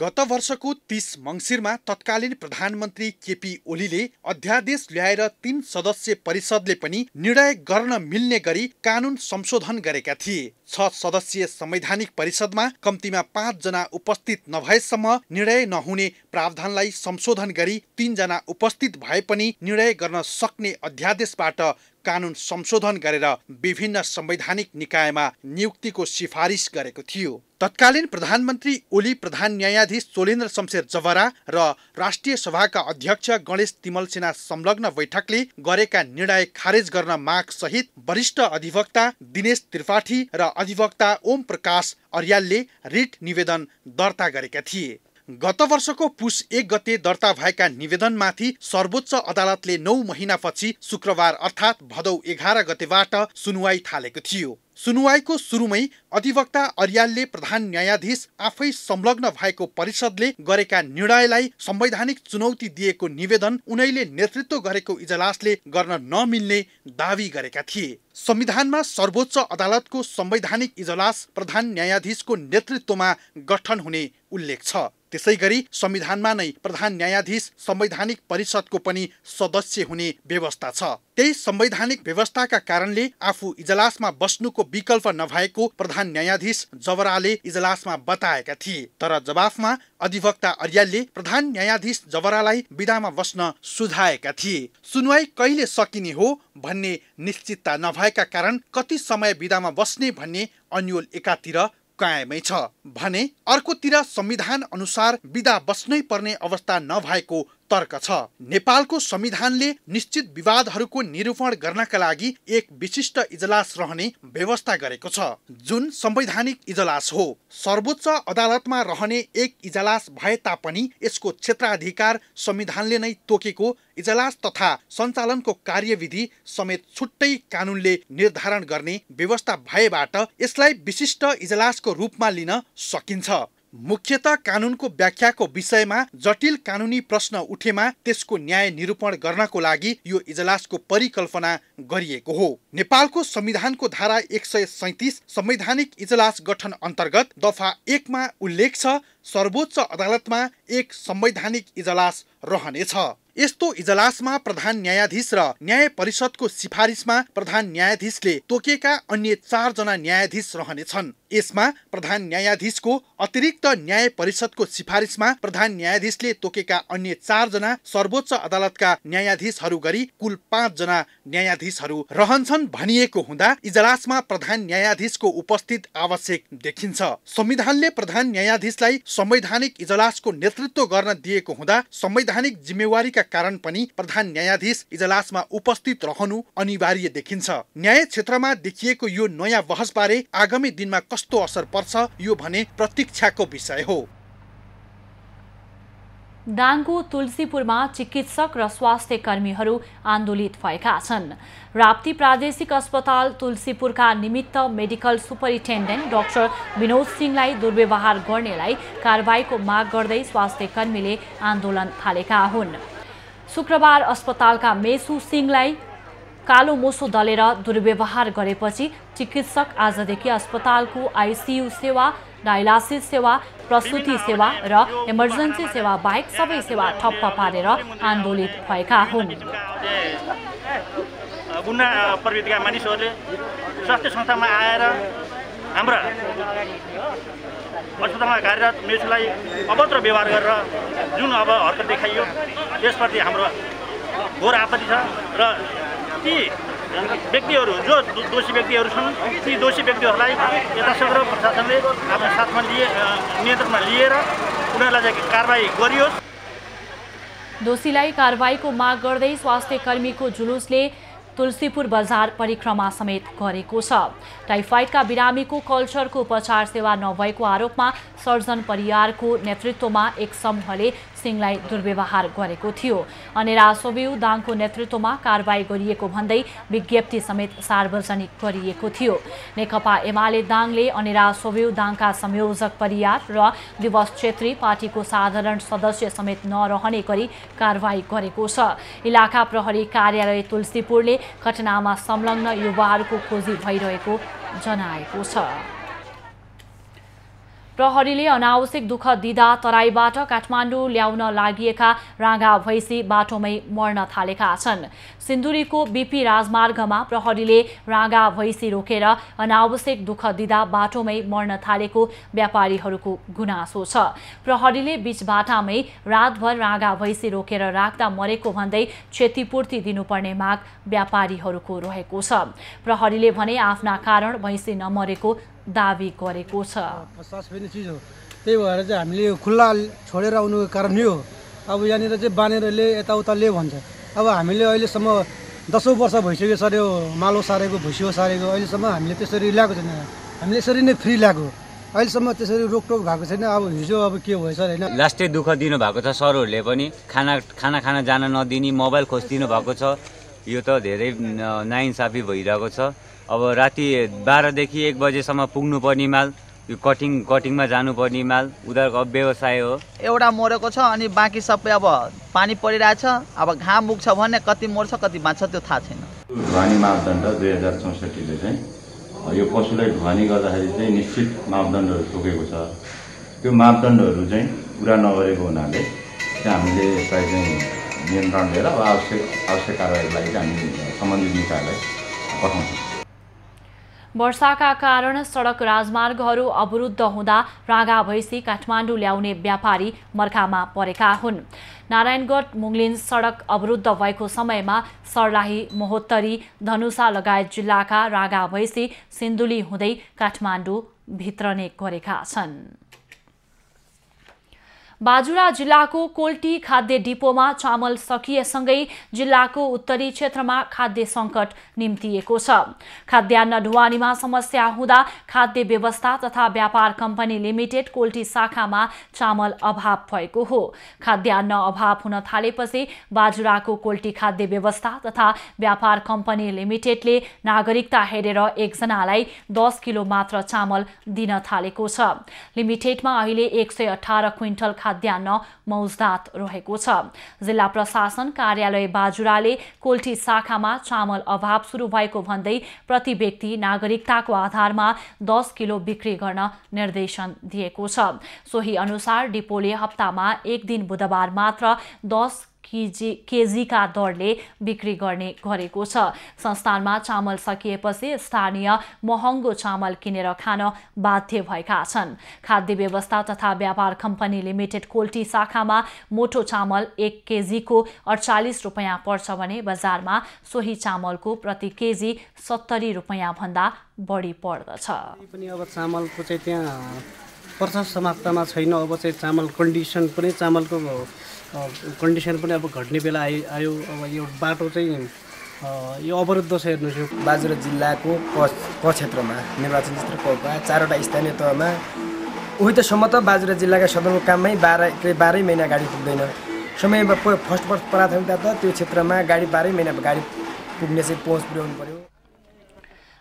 गत वर्षको 30 मङ्सिरमा तत्कालीन प्रधानमन्त्री केपी ओलीले अध्यादेश ल्याएर 3 सदस्यीय परिषदले पनि निर्णय गर्न मिल्ने गरी कानून संशोधन गरेका थिए। 6 सदस्यीय संवैधानिक परिषदमा कम्तीमा 5 जना उपस्थित नभएसम्म निर्णय नहुने प्रावधानलाई संशोधन गरी 3 जना उपस्थित भए पनि निर्णय गर्न सक्ने अध्यादेशबाट कानून संशोधन गरेर विभिन्न संवैधानिक निकायमा नियुक्तिको सिफारिस गरेको थियो। तत्कालीन प्रधानमन्त्री ओली, प्रधान न्यायाधीश चोलेन्द्र शमशेर जवरा र राष्ट्रिय सभाका अध्यक्ष गणेश तिमलसेना संलग्न बैठकले गरेका निर्णय खारेज गर्न माग सहित वरिष्ठ अधिवक्ता दिनेश त्रिपाठी र अधिवक्ता ओम प्रकाश अर्यालले रिट निवेदन दर्ता गरेका थिए। गत वर्षको पुस 1 गते दर्ता भएका निवेदनमाथि सर्वोच्च अदालतले 9 महिनापछि शुक्रबार अर्थात् भदौ 11 गतेबाट सुनवाई थालेको थियो। सुनुवाईको सुरुमै अधिवक्ता अर्यालले प्रधान न्यायाधीश आफै संलग्न भएको परिषदले गरेका निर्णयलाई संवैधानिक चुनौती दिएको निवेदन उनैले नेतृत्व गरेको इजलासले गर्न नमिल्ने दावी गरेका थिए। संविधानमा सर्वोच्च अदालतको संवैधानिक इजलास प्रधान न्यायाधीशको नेतृत्वमा गठन हुने उल्लेख छ। त्यसैगरी संविधानमा नै प्रधान न्यायाधीश संवैधानिक परिषदको पनि सदस्य हुने व्यवस्था छ। त्यही संवैधानिक व्यवस्थाका कारणले आफू इजलासमा बस्नुको विकल्प नभएको प्रधान न्यायाधीश जवराले इजलासमा बताएका थिए। तर जवाफमा अधिवक्ता अर्यालले प्रधान न्यायाधीश जवरालाई विधामा बस्न सुझाएका थिए। सुनवाई कहिले सकिने हो भन्ने निश्चितता नभएका कारण कति समय विधामा बस्ने भन्ने अन्यल एकातिर कायमै छ भने अर्कोतिर संविधान अनुसार विधा बस्नै पर्ने अवस्था नभएको तर्क छ। नेपालको संविधानले निश्चित विवादहरूको निरूपण गर्नका लागि एक विशिष्ट इजलास रहने व्यवस्था गरेको छ, जुन संवैधानिक इजलास हो। सर्वोच्च अदालतमा रहने एक इजलास भए तापनि यसको क्षेत्राधिकार संविधानले नै तोकेको इजलास तथा सञ्चालनको कार्यविधि समेत छुट्टै कानूनले निर्धारण गर्ने व्यवस्था भएबाट यसलाई विशिष्ट इजलासको रूपमा लिन सकिन्छ। मुख्यतः कानूनको व्याख्याको विषयमा जटिल कानूनी प्रश्न उठेमा त्यसको न्याय निरूपण गर्नको लागि यो इजलासको परिकल्पना गरिएको हो। नेपालको संविधानको धारा 137 संवैधानिक इजलास गठन अन्तर्गत दफा 1 मा उल्लेख छ, सर्वोच्च अदालतमा एक संवैधानिक इजलास रहनेछ। यस्तो इजलासमा प्रधान न्यायाधीश र न्याय परिषदको सिफारिसमा प्रधान न्यायाधीशले तोकेका अन्य 4 जना न्यायाधीश रहनेछन्। यसमा प्रधान न्यायाधीशको अतिरिक्त न्याय परिषदको सिफारिसमा प्रधान न्यायाधीशले तोकेका अन्य 4 जना सर्वोच्च अदालतका न्यायाधीशहरू गरी कुल 5 जना न्यायाधीशहरू रहन्छन् भनिएको हुँदा इजलासमा प्रधान न्यायाधीशको उपस्थित आवश्यक देखिन्छ। संविधानले प्रधान न्यायाधीशलाई संवैधानिक इजलासको नेतृत्व गर्न दिएको हुँदा संवैधानिक जिम्मेवारीका कारण पनि प्रधान न्यायाधीश इजलासमा उपस्थित रहनु अनिवार्य देखिन्छ। न्याय क्षेत्रमा देखिएको यो नयाँ बहसबारे आगामी दिनमा कस्तो असर पर्छ यो भने प्रतीक्षाको विषय हो। दाङको तुलसीपुरमा चिकित्सक र स्वास्थ्य कर्मीहरू आन्दोलित भएका छन्। राप्ती प्रादेशिक अस्पताल तुलसीपुरका निमित्त मेडिकल सुपरिन्टेन्डेन्ट डाक्टर विनोद सिंहलाई दुर्व्यवहार गर्नेलाई कारबाहीको माग गर्दै स्वास्थ्य कर्मीले आन्दोलन थालेका हुन्। शुक्रबार अस्पतालका मेसु सिंहलाई कालो मोसो दलेर दुर्व्यवहार गरेपछि चिकित्सक आजदेखि अस्पतालको आइसियु सेवा, डायलासिस सेवा, प्रसुति सेवा र इमर्जेन्सी सेवा बाहेक सबै सेवा ठप्प पारेर आन्दोलित भएका हुन्। गुना प्रवृत्तिका मानिसहरूले स्वास्थ्य संस्थामा आएर हाम्रा अस्पतालमा कार्यरत मेसुलाई अभद्र व्यवहार गरेर जुन अब हरकत देखाइयो त्यसप्रति हाम्रो घोर आपत्ति छ र ती व्यक्तिहरू जो दोषी व्यक्तिहरू छन् ती दोषी व्यक्तिहरूलाई यथाशीघ्र प्रशासनले आफ्नो साथमा नियन्त्रणमा लिएर उनीहरूलाई चाहिँ कारबाही गरियोस्। दोषीलाई कारबाहीको माग गर्दै स्वास्थ्य कर्मीको जुलुसले तुलसीपुर बजार परिक्रमा समेत गरेको छ। टाइफाइडका बिरामीको कल्चरको उपचार सेवा नभएको आरोपमा सर्जन परियारको नेतृत्वमा एक समूहले सिंहलाई दुर्व्यवहार गरेको थियो। अनेरा सोब्यू दाङको नेतृत्वमा कारबाही गरिएको भन्दै विज्ञप्ति समेत सार्वजनिक गरिएको थियो। नेकपा एमाले दाङले अनेरा सोब्यू दाङका संयोजक परियार र दिवस छेत्री पार्टीको साधारण सदस्य समेत नरहने गरी कारबाही गरेको छ। इलाका प्रहरी कार्यालय तुलसीपुरले घटनामा संलग्न युवाहरूको खोजी भइरहेको जनाएको छ। प्रहरीले अनावश्यक दुःख दिँदा तराईबाट काठमाडौँ ल्याउन लागिएका राँगा भैँसी बाटोमै मर्न थालेका छन्। सिन्धुलीको बीपी राजमार्गमा प्रहरीले राँगा भैँसी रोकेर अनावश्यक दुःख दिँदा बाटोमै मर्न थालेको व्यापारीहरूको गुनासो छ। प्रहरीले बीचबाटामै रातभर राँगा भैँसी रोकेर राख्दा मरेको भन्दै क्षतिपूर्ति दिनुपर्ने माग व्यापारीहरूको रहेको छ। प्रहरीले भने आफ्ना कारण भैँसी नमरेको दावी गरेको छ। फसास पनि चिज हो, त्यही भएर चाहिँ हामीले खुल्ला छोडेर आउनुको कारण यो हो। अब यहाँनिर चाहिँ बानेरले यताउता ले भन्छ। अब हामीले अहिलेसम्म 10औं वर्ष भइसक्यो सर यो मालो सारेको भुसियो सारेको, अहिलेसम्म हामीले त्यसरी ल्याएको छैन। हामीले यसरी नै फ्री ल्याएको, अहिलेसम्म त्यसरी रोकटोक भएको छैन। अब हिजो अब के भयो सर होइन, लास्टै दुःख दिनु भएको छ सरहरूले पनि, खाना जान नदिने, मोबाइल खोजिदिनु भएको छ। यो त धेरै नाइन्साफी भइरहेको छ। अब राति 12 देखि 1 बजेसम्म पुग्नुपर्ने माल, यो कटिङमा जानुपर्ने माल उनीहरूको अब व्यवसाय हो। एउटा मरेको छ अनि बाँकी सबै अब पानी परिरहेछ। अब घाम मुक्छ भने कति मर्छ कति बाँच्छ त्यो थाहा छैन। ढुवानी मापदण्ड 2064ले चाहिँ यो पशुलाई ढुवानी गर्दाखेरि चाहिँ निश्चित मापदण्डहरू तोकेको छ। त्यो मापदण्डहरू चाहिँ पुरा नगरेको हुनाले चाहिँ हामीले यसलाई चाहिँ नियन्त्रण लिएर आवश्यक कारबाहीको लागि चाहिँ हामी सम्बन्धित निकायलाई पठाउँछौँ। वर्षाका कारण सडक राजमार्गहरू अवरुद्ध हुँदा रागा भैँसी काठमाडौँ ल्याउने व्यापारी मर्कामा परेका हुन्। नारायणगढ मुङलिन सडक अवरुद्ध भएको समयमा सर्लाही, महोत्तरी, धनुषा लगायत जिल्लाका रागा भैँसी सिन्धुली हुँदै काठमाडौँ भित्रने गरेका छन्। बाजुरा जिल्लाको कोल्टी खाद्य डिपोमा चामल सकिएसँगै जिल्लाको उत्तरी क्षेत्रमा खाद्य सङ्कट निम्तिएको छ। खाद्यान्न ढुवानीमा समस्या हुँदा खाद्य व्यवस्था तथा व्यापार कम्पनी लिमिटेड कोल्टी शाखामा चामल अभाव भएको हो। खाद्यान्न अभाव हुन थालेपछि बाजुराको कोल्टी खाद्य व्यवस्था तथा व्यापार कम्पनी लिमिटेडले नागरिकता हेरेर एकजनालाई 10 किलो मात्र चामल दिन थालेको छ। लिमिटेडमा अहिले 118 क्विन्टल खाद्यान्न मौजदात रहेको छ। जिल्ला प्रशासन कार्यालय बाजुराले कोल्टी शाखामा चामल अभाव सुरु भएको भन्दै प्रति व्यक्ति नागरिकताको आधारमा 10 किलो बिक्री गर्न निर्देशन दिएको छ। सोही अनुसार डिपोले हप्तामा एक दिन बुधबार मात्र 10 केजीका दरले बिक्री गर्ने गरेको छ। संस्थानमा चामल सकिएपछि स्थानीय महँगो चामल किनेर खान बाध्य भएका छन्। खाद्य व्यवस्था तथा व्यापार कम्पनी लिमिटेड कोल्टी शाखामा मोटो चामल 1 केजीको 48 रुपैयाँ पर्छ भने बजारमा सोही चामलको प्रति केजी 70 रुपैयाँ भन्दा बढी पर्दछ। पनि अब चामलको चाहिँ त्यहाँ पर्याप्त मात्रामा छैन। अब चाहिँ चामल कन्डिसन पनि चामलको कन्डिसन पनि अब घट्ने बेला आयो। अब यो बाटो चाहिँ यो अवरुद्ध छ। हेर्नुहोस् यो बाजुरा जिल्लाको क क्षेत्रमा निर्वाचन क्षेत्र कौपा 4वटा स्थानीय तहमा उही त सम्म त बाजुरा जिल्लाका सदरमुकाममै 12 महिना गाडी पुग्दैन। समयमा फर्स्ट प्राथमिकता त त्यो क्षेत्रमा गाडी 12 महिना गाडी पुग्ने चाहिँ पहुँच पुर्याउनु पर्यो।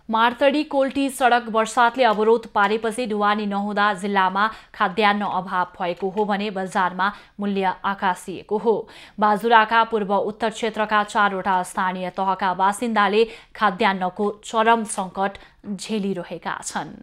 मार्तडी कोल्टी सडक वर्षातले अवरोध पारेपछि ढुवानी नहुँदा जिल्लामा खाद्यान्न अभाव भएको हो भने बजारमा मूल्य आकाशिएको हो। बाजुराका पूर्व उत्तर क्षेत्रका 4वटा स्थानीय तहका बासिन्दाले खाद्यान्नको चरम सङ्कट झेलिरहेका छन्।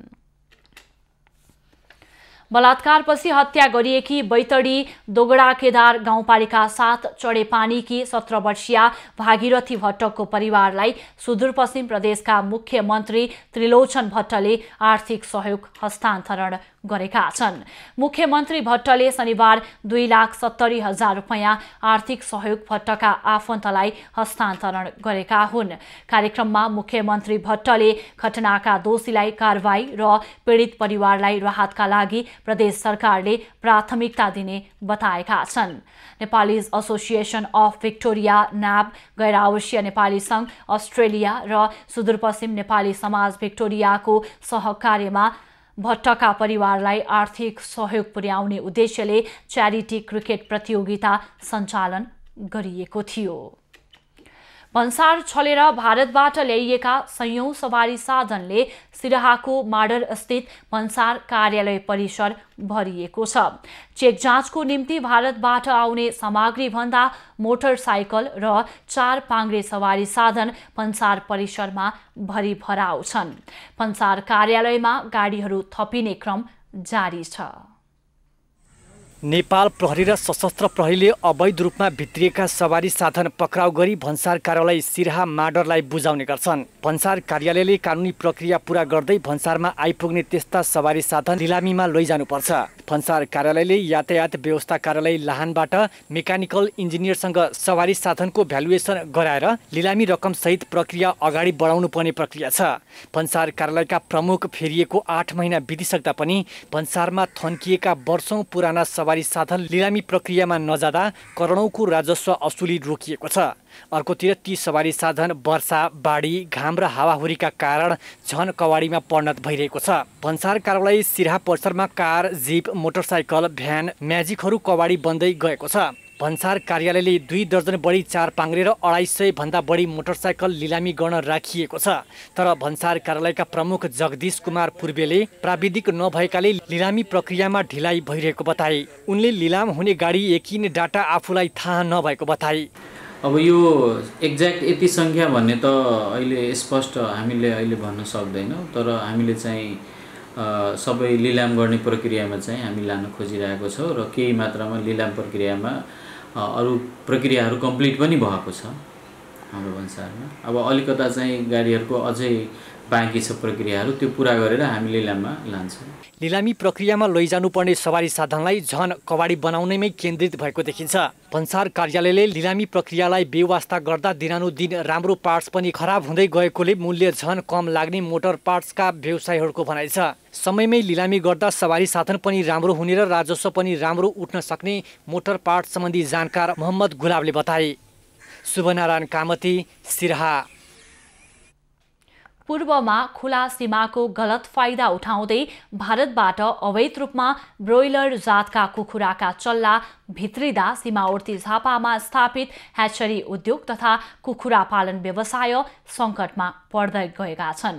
बलात्कारपछि हत्या गरिएकी बैतडी दोगडा केदार गाउँपालिका 7 चढेपानीकी 17 वर्षीय भागीरथी भट्टको परिवारलाई सुदूरपश्चिम प्रदेशका मुख्यमन्त्री त्रिलोचन भट्टले आर्थिक सहयोग हस्तान्तरण गरेका छन्। मुख्यमन्त्री भट्टले शनिबार 2,70,000 रुपैयाँ आर्थिक सहयोग भट्टका आफन्तलाई हस्तान्तरण गरेका हुन्। कार्यक्रममा मुख्यमन्त्री भट्टले घटनाका दोषीलाई कारबाही र पीडित परिवारलाई राहतका लागि प्रदेश सरकारले प्राथमिकता दिने बताएका छन्। नेपाली एसोसिएसन अफ भिक्टोरिया, न्याब, गैर आवासीय नेपाली सङ्घ अस्ट्रेलिया र सुदूरपश्चिम नेपाली समाज भिक्टोरियाको सहकार्यमा भट्टका परिवारलाई आर्थिक सहयोग पुर्याउने उद्देश्यले च्यारिटी क्रिकेट प्रतियोगिता सञ्चालन गरिएको थियो। भन्सार छलेर भारतबाट ल्याइएका संयौं सवारी साधनले सिराहाको माडर स्थित भन्सार कार्यालय परिसर भरिएको छ। चेक जाँचको निम्ति भारतबाट आउने सामग्री भन्दा मोटरसाइकल र 4 पाङ्ग्रे सवारी साधन भन्सार परिसरमा भरिभराउ छन्। भन्सार कार्यालयमा गाडीहरू थपिने क्रम जारी छ। नेपाल प्रहरी र सशस्त्र प्रहरीले अवैध रूपमा भित्रिएका सवारी साधन पक्राउ गरी भन्सार कार्यालय सिराहा माडरलाई बुझाउने गर्छन्। भन्सार कार्यालयले कानुनी प्रक्रिया पूरा गर्दै भन्सारमा आइपुग्ने त्यस्ता सवारी साधन लिलामीमा लैजानुपर्छ। भन्सार कार्यालयले यातायात व्यवस्था कार्यालय लाहानबाट मेकानिकल इन्जिनियरसँग सवारी साधनको भ्यालुएसन गराएर लिलामी रकम सहित प्रक्रिया अगाडि बढाउनु पर्ने प्रक्रिया छ। भन्सार कार्यालयका प्रमुख फेरिएको 8 महिना बितिसक्दा पनि भन्सारमा थन्किएका वर्षौं पुराना सवारी साधन लिलामी प्रक्रियामा नजाँदा करोडौंको राजस्व असुली रोकिएको छ। अर्कोतिर ती सवारी साधन वर्षा, बाढी, घाम र हावाहुरीका कारण झन कवाडीमा परिणत भइरहेको छ। भन्सार कार्यालय सिराहा परिसरमा कार, जीप, मोटरसाइकल, भ्यान, म्याजिकहरू कवाडी बन्दै गएको छ। भन्सार कार्यालयले 2 दर्जन बढी 4 पाङ्ग्रे र 250 भन्दा बढी मोटरसाइकल लिलामी गर्न राखिएको छ। तर भन्सार कार्यालयका प्रमुख जगदीश कुमार पूर्वेले प्राविधिक नभएकाले लिलामी प्रक्रियामा ढिलाइ भइरहेको बताए। उनले लिलाम हुने गाडी एकिने डाटा आफूलाई थाहा नभएको बताए। अब यो एक्ज्याक्ट यति सङ्ख्या भन्ने त अहिले स्पष्ट हामीले अहिले भन्न सक्दैनौँ, तर हामीले चाहिँ सबै लिलाम गर्ने प्रक्रियामा चाहिँ हामी लान खोजिरहेको छौँ र केही मात्रामा लिलाम प्रक्रियामा अरू प्रक्रियाहरू कम्प्लिट पनि भएको छ हाम्रो भन्सारमा। अब अलिकता चाहिँ गाडीहरूको अझै बाँकी छ प्रक्रियाहरू, त्यो पुरा गरेर हामी लिलाममा लान्छौँ। लिलामी प्रक्रियामा लैजानुपर्ने सवारी साधनलाई झन कबाडी बनाउनेमै केन्द्रित भएको देखिन्छ। भन्सार कार्यालयले लिलामी प्रक्रियालाई बेवास्ता गर्दा दिनानुदिन राम्रो पार्ट्स पनि खराब हुँदै गएकोले मूल्य झन कम लाग्ने मोटर पार्ट्सका व्यवसायीहरूको भनाइ छ। समयमै लिलामी गर्दा सवारी साधन पनि राम्रो हुने र राजस्व पनि राम्रो उठ्न सक्ने मोटर पार्ट्स सम्बन्धी जानकार मोहम्मद गुलाबले बताए। शुभनारायण कामती, सिराहा। पूर्वमा खुला सीमाको गलत फाइदा उठाउँदै भारतबाट अवैध रूपमा ब्रोइलर जातका कुखुराका चल्ला भित्रिँदा सीमावर्ती झापामा स्थापित ह्याचरी उद्योग तथा कुखुरा पालन व्यवसाय सङ्कटमा पर्दै गएका छन्।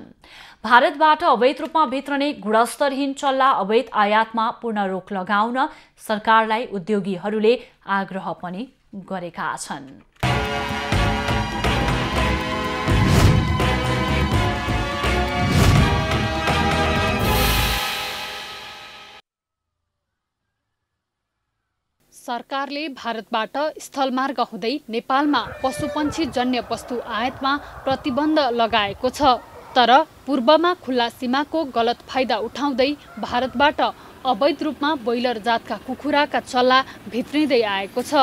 भारतबाट अवैध रूपमा भित्रने गुणस्तरहीन चल्ला अवैध आयातमा पूर्ण रोक लगाउन सरकारलाई उद्योगीहरूले आग्रह पनि गरेका छन्। सरकारले भारतबाट स्थलमार्ग हुँदै नेपालमा पशुपन्छी जन्य वस्तु आयातमा प्रतिबन्ध लगाएको छ। तर पूर्वमा खुल्ला सीमाको गलत फाइदा उठाउँदै भारतबाट अवैध रूपमा ब्रोइलर जातका कुखुराका चल्ला भित्रिँदै आएको छ।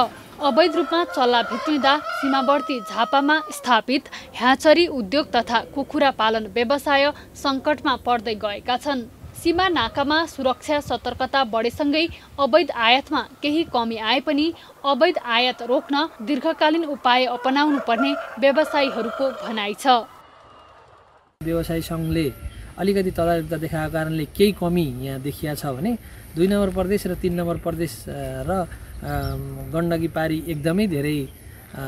अवैध रूपमा चल्ला भित्रिँदा सीमावर्ती झापामा स्थापित ह्याचरी उद्योग तथा कुखुरा पालन व्यवसाय सङ्कटमा पर्दै गएका छन्। सीमा नाकामा सुरक्षा सतर्कता बढेसँगै अवैध आयातमा केही कमी आए पनि अवैध आयात रोक्न दीर्घकालीन उपाय अपनाउनु पर्ने व्यवसायीहरूको भनाइ छ। व्यवसायी सङ्घले अलिकति तदारुकता देखाएको कारणले केही कमी यहाँ देखिया छ भने 2 नम्बर प्रदेश र 3 नम्बर प्रदेश र गण्डकी पारी एकदमै धेरै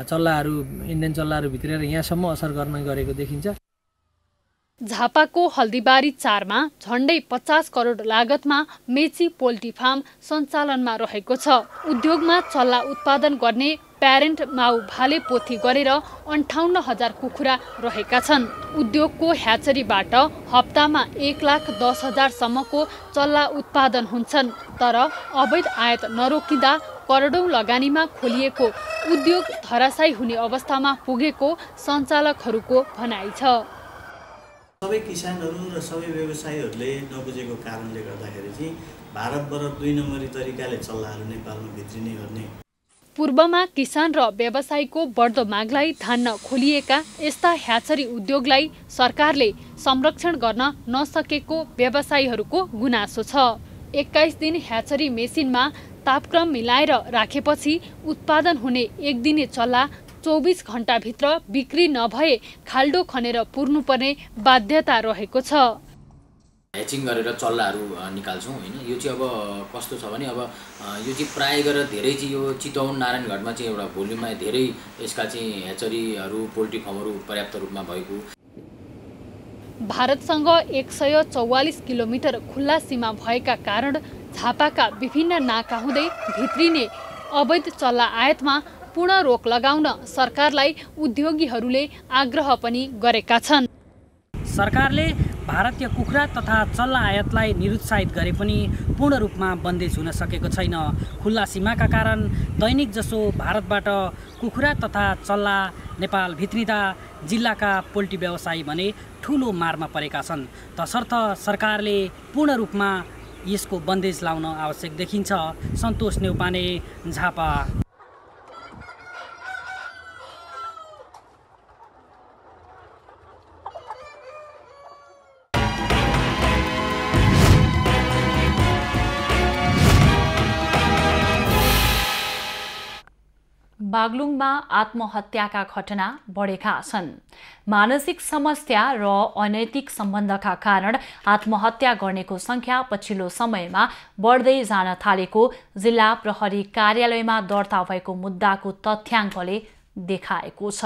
चल्लाहरू इन्डियन चल्लाहरू भित्रेर यहाँसम्म असर गर्न गरेको देखिन्छ। झापाको हल्दीबारी 4 मा झण्डै 50 करोड लागतमा मेची पोल्ट्री फार्म सञ्चालनमा रहेको छ। उद्योगमा चल्ला उत्पादन गर्ने प्यारेन्ट माउ भाले पोथी गरेर 58,000 कुखुरा रहेका छन्। उद्योगको ह्याचरीबाट हप्तामा 1,10,000 सम्मको चल्ला उत्पादन हुन्छन्। तर अवैध आयात नरोकिँदा करोडौं लगानीमा खोलिएको उद्योग धराशायी हुने अवस्थामा पुगेको सञ्चालकहरूको भनाइ छ। सबै किसानहरू र सबै व्यवसायीहरूले नबुझेको कारणले गर्दाखेरि चाहिँ भारतबाट 2 नम्बरी तरिकाले चल्लाहरू नेपालमा भित्रिने गर्ने। पूर्वमा किसान र व्यवसायीको बढ्दो मागलाई धान्न खोलिएका यस्ता ह्याचरी उद्योगलाई सरकारले संरक्षण गर्न नसकेको व्यवसायीहरूको गुनासो छ। 21 दिन ह्याचरी मेसिनमा तापक्रम मिलाएर राखेपछि उत्पादन हुने एक दिने चल्ला 24 घण्टाभित्र बिक्री नभए खाल्डो खनेर पुर्नुपर्ने बाध्यता रहेको छ। ह्याचिङ गरेर चल्लाहरू निकाल्छौँ होइन। यो चाहिँ अब कस्तो छ भने अब यो चाहिँ प्राय गरेर धेरै चाहिँ यो चितवन नारायणघाटमा चाहिँ एउटा भोल्युममा धेरै यसका चाहिँ ह्याचरीहरू पोल्ट्री फार्महरू पर्याप्त रूपमा भएको। भारतसँग 144 किलोमिटर खुल्ला सीमा भएका कारण झापाका विभिन्न नाका हुँदै भित्रिने अवैध चल्ला आयातमा पूर्ण रोक लगाउन सरकारलाई उद्योगीहरूले आग्रह पनि गरेका छन्। सरकारले भारतीय कुखुरा तथा चल्ला आयातलाई निरुत्साहित गरे पनि पूर्ण रूपमा बन्देज हुन सकेको छैन। खुल्ला सीमाका कारण दैनिक जसो भारतबाट कुखुरा तथा चल्ला नेपाल भित्रिँदा जिल्लाका पोल्ट्री व्यवसायी भने ठुलो मारमा परेका छन्। तसर्थ सरकारले पूर्ण रूपमा यसको बन्देज लाउन आवश्यक देखिन्छ। सन्तोष नेउपाने, झापा। बागलुङमा आत्महत्याका घटना बढेका छन्। मानसिक समस्या र अनैतिक सम्बन्धका कारण आत्महत्या गर्नेको संख्या पछिल्लो समयमा बढ्दै जान थालेको जिल्ला प्रहरी कार्यालयमा दर्ता भएको मुद्दाको तथ्याङ्कले देखाएको छ।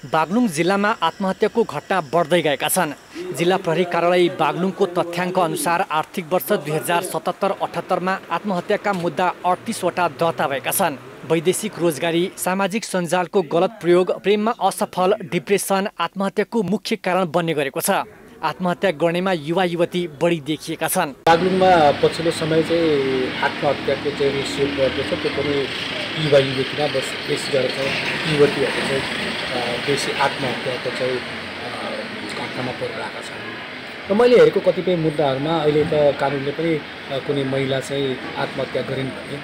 बागलुङ जिल्लामा आत्महत्याको घटना बढ्दै गएका छन्। जिल्ला प्रहरी कार्यालय बागलुङको तथ्याङ्क अनुसार आर्थिक वर्ष 2077-78 मा आत्महत्याका मुद्दा 38 वटा दर्ता भएका छन्। वैदेशिक रोजगारी, सामाजिक सञ्जालको गलत प्रयोग, प्रेममा असफल, डिप्रेसन आत्महत्याको मुख्य कारण बन्ने गरेको छ। आत्महत्या गर्नेमा युवा युवती बढी देखिएका छन्। बागलुङमा पछिल्लो समय चाहिँ आत्महत्याको चाहिँ रेसियो बढ्दैछ, त्यो पनि युवा युवतीमा बेसी गरेर चाहिँ युवतीहरू चाहिँ बेसी आत्महत्याको चाहिँ घटनामा परिरहेका छन्। र मैले हेरेको कतिपय मुद्दाहरूमा अहिले त कानुनले पनि कुनै महिला चाहिँ आत्महत्या गरिन् भने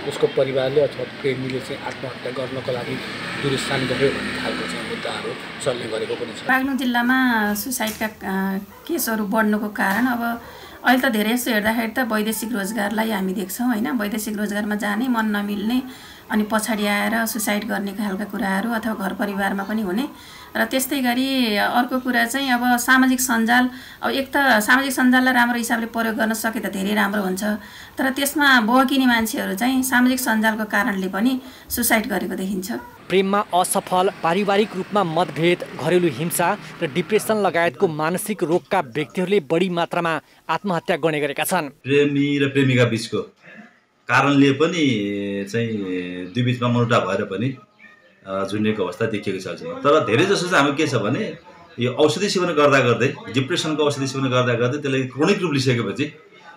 उसको परिवारले अथवा प्रेमीले चाहिँ आत्महत्या गर्नको लागि दुरुस्तान गर्यो भन्ने खालको चाहिँ मुद्दाहरू चल्ने गरेको पनि छ। बागलुङ जिल्लामा सुसाइडका केसहरू बढ्नुको कारण अब अहिले त धेरै जस्तो हेर्दाखेरि त वैदेशिक रोजगारलाई हामी देख्छौँ होइन। वैदेशिक रोजगारमा जाने, मन नमिल्ने, अनि पछाडि आएर सुसाइड गर्ने खालका कुराहरू अथवा घर परिवारमा पनि हुने। र त्यस्तै गरी अर्को कुरा चाहिँ अब सामाजिक सञ्जाल, अब एक त सामाजिक सञ्जाललाई राम्रो हिसाबले प्रयोग गर्न सके त धेरै राम्रो हुन्छ, तर त्यसमा बहकिने मान्छेहरू चाहिँ सामाजिक सञ्जालको कारणले पनि सुसाइड गरेको देखिन्छ। प्रेममा असफल, पारिवारिक रूपमा मतभेद, घरेलु हिंसा र डिप्रेसन लगायतको मानसिक रोगका व्यक्तिहरूले बढी मात्रामा आत्महत्या गर्ने गरेका छन्। प्रेमी र प्रेमिका बीचको कारणले पनि चाहिँ दुई बीचमा मनमुटाव भएर पनि झुन्डिएको अवस्था देखिएको छ। तर धेरै जसो चाहिँ हाम्रो के छ भने यो औषधि सेवन गर्दा गर्दै, डिप्रेसनको औषधि सेवन गर्दा गर्दै त्यसलाई क्रोनिक रूप लिइसकेपछि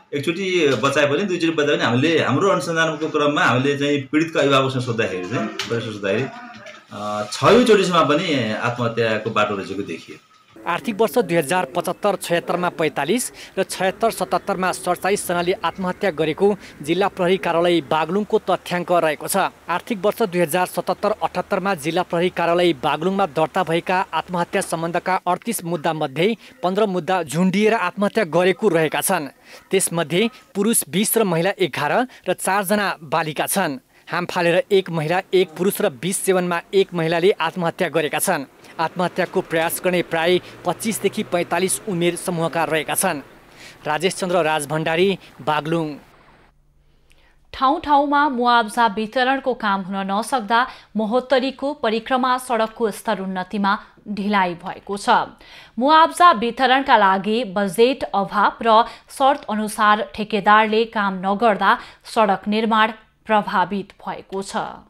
एकचोटि बचाए पनि दुईचोटि बचाए पनि हामीले हाम्रो अनुसन्धानको क्रममा हामीले चाहिँ पीडितको अभिभावकसँग सोद्धाखेरि चाहिँ 6चोटिसम्म पनि आत्महत्याको बाटो रहेको देखियो। आर्थिक वर्ष 2075-76 मा 45 र 76-77 मा 47 जनाले आत्महत्या गरेको जिल्ला प्रहरी कार्यालय बागलुङको तथ्याङ्क रहेको छ। आर्थिक वर्ष 2077-78 मा जिल्ला प्रहरी कार्यालय बागलुङमा दर्ता भएका आत्महत्या सम्बन्धका 38 मुद्दा मध्ये 15 मुद्दा झुन्डिएर आत्महत्या गरेको रहेका छन्। त्यसमध्ये पुरुष 20 र महिला 11 र 4 जना बालिका छन्। हाम फालेर 1 महिला 1 पुरुष र 20 सेवनमा 1 महिलाले आत्महत्या गरेका छन्। आत्महत्याको प्रयास गर्ने प्राय 25 देखि 45 उमेर समूहका रहेका छन्। राजेश चन्द्र राजभण्डारी, बागलुङ। ठाउँ ठाउँमा मुआब्जा वितरणको काम हुन नसक्दा महोत्तरीको परिक्रमा सडकको स्तरोन्नतिमा ढिलाइ भएको छ। मुआब्जा वितरणका लागि बजेट अभाव र शर्त अनुसार ठेकेदारले काम नगर्दा सडक निर्माण प्रभावित भएको छ।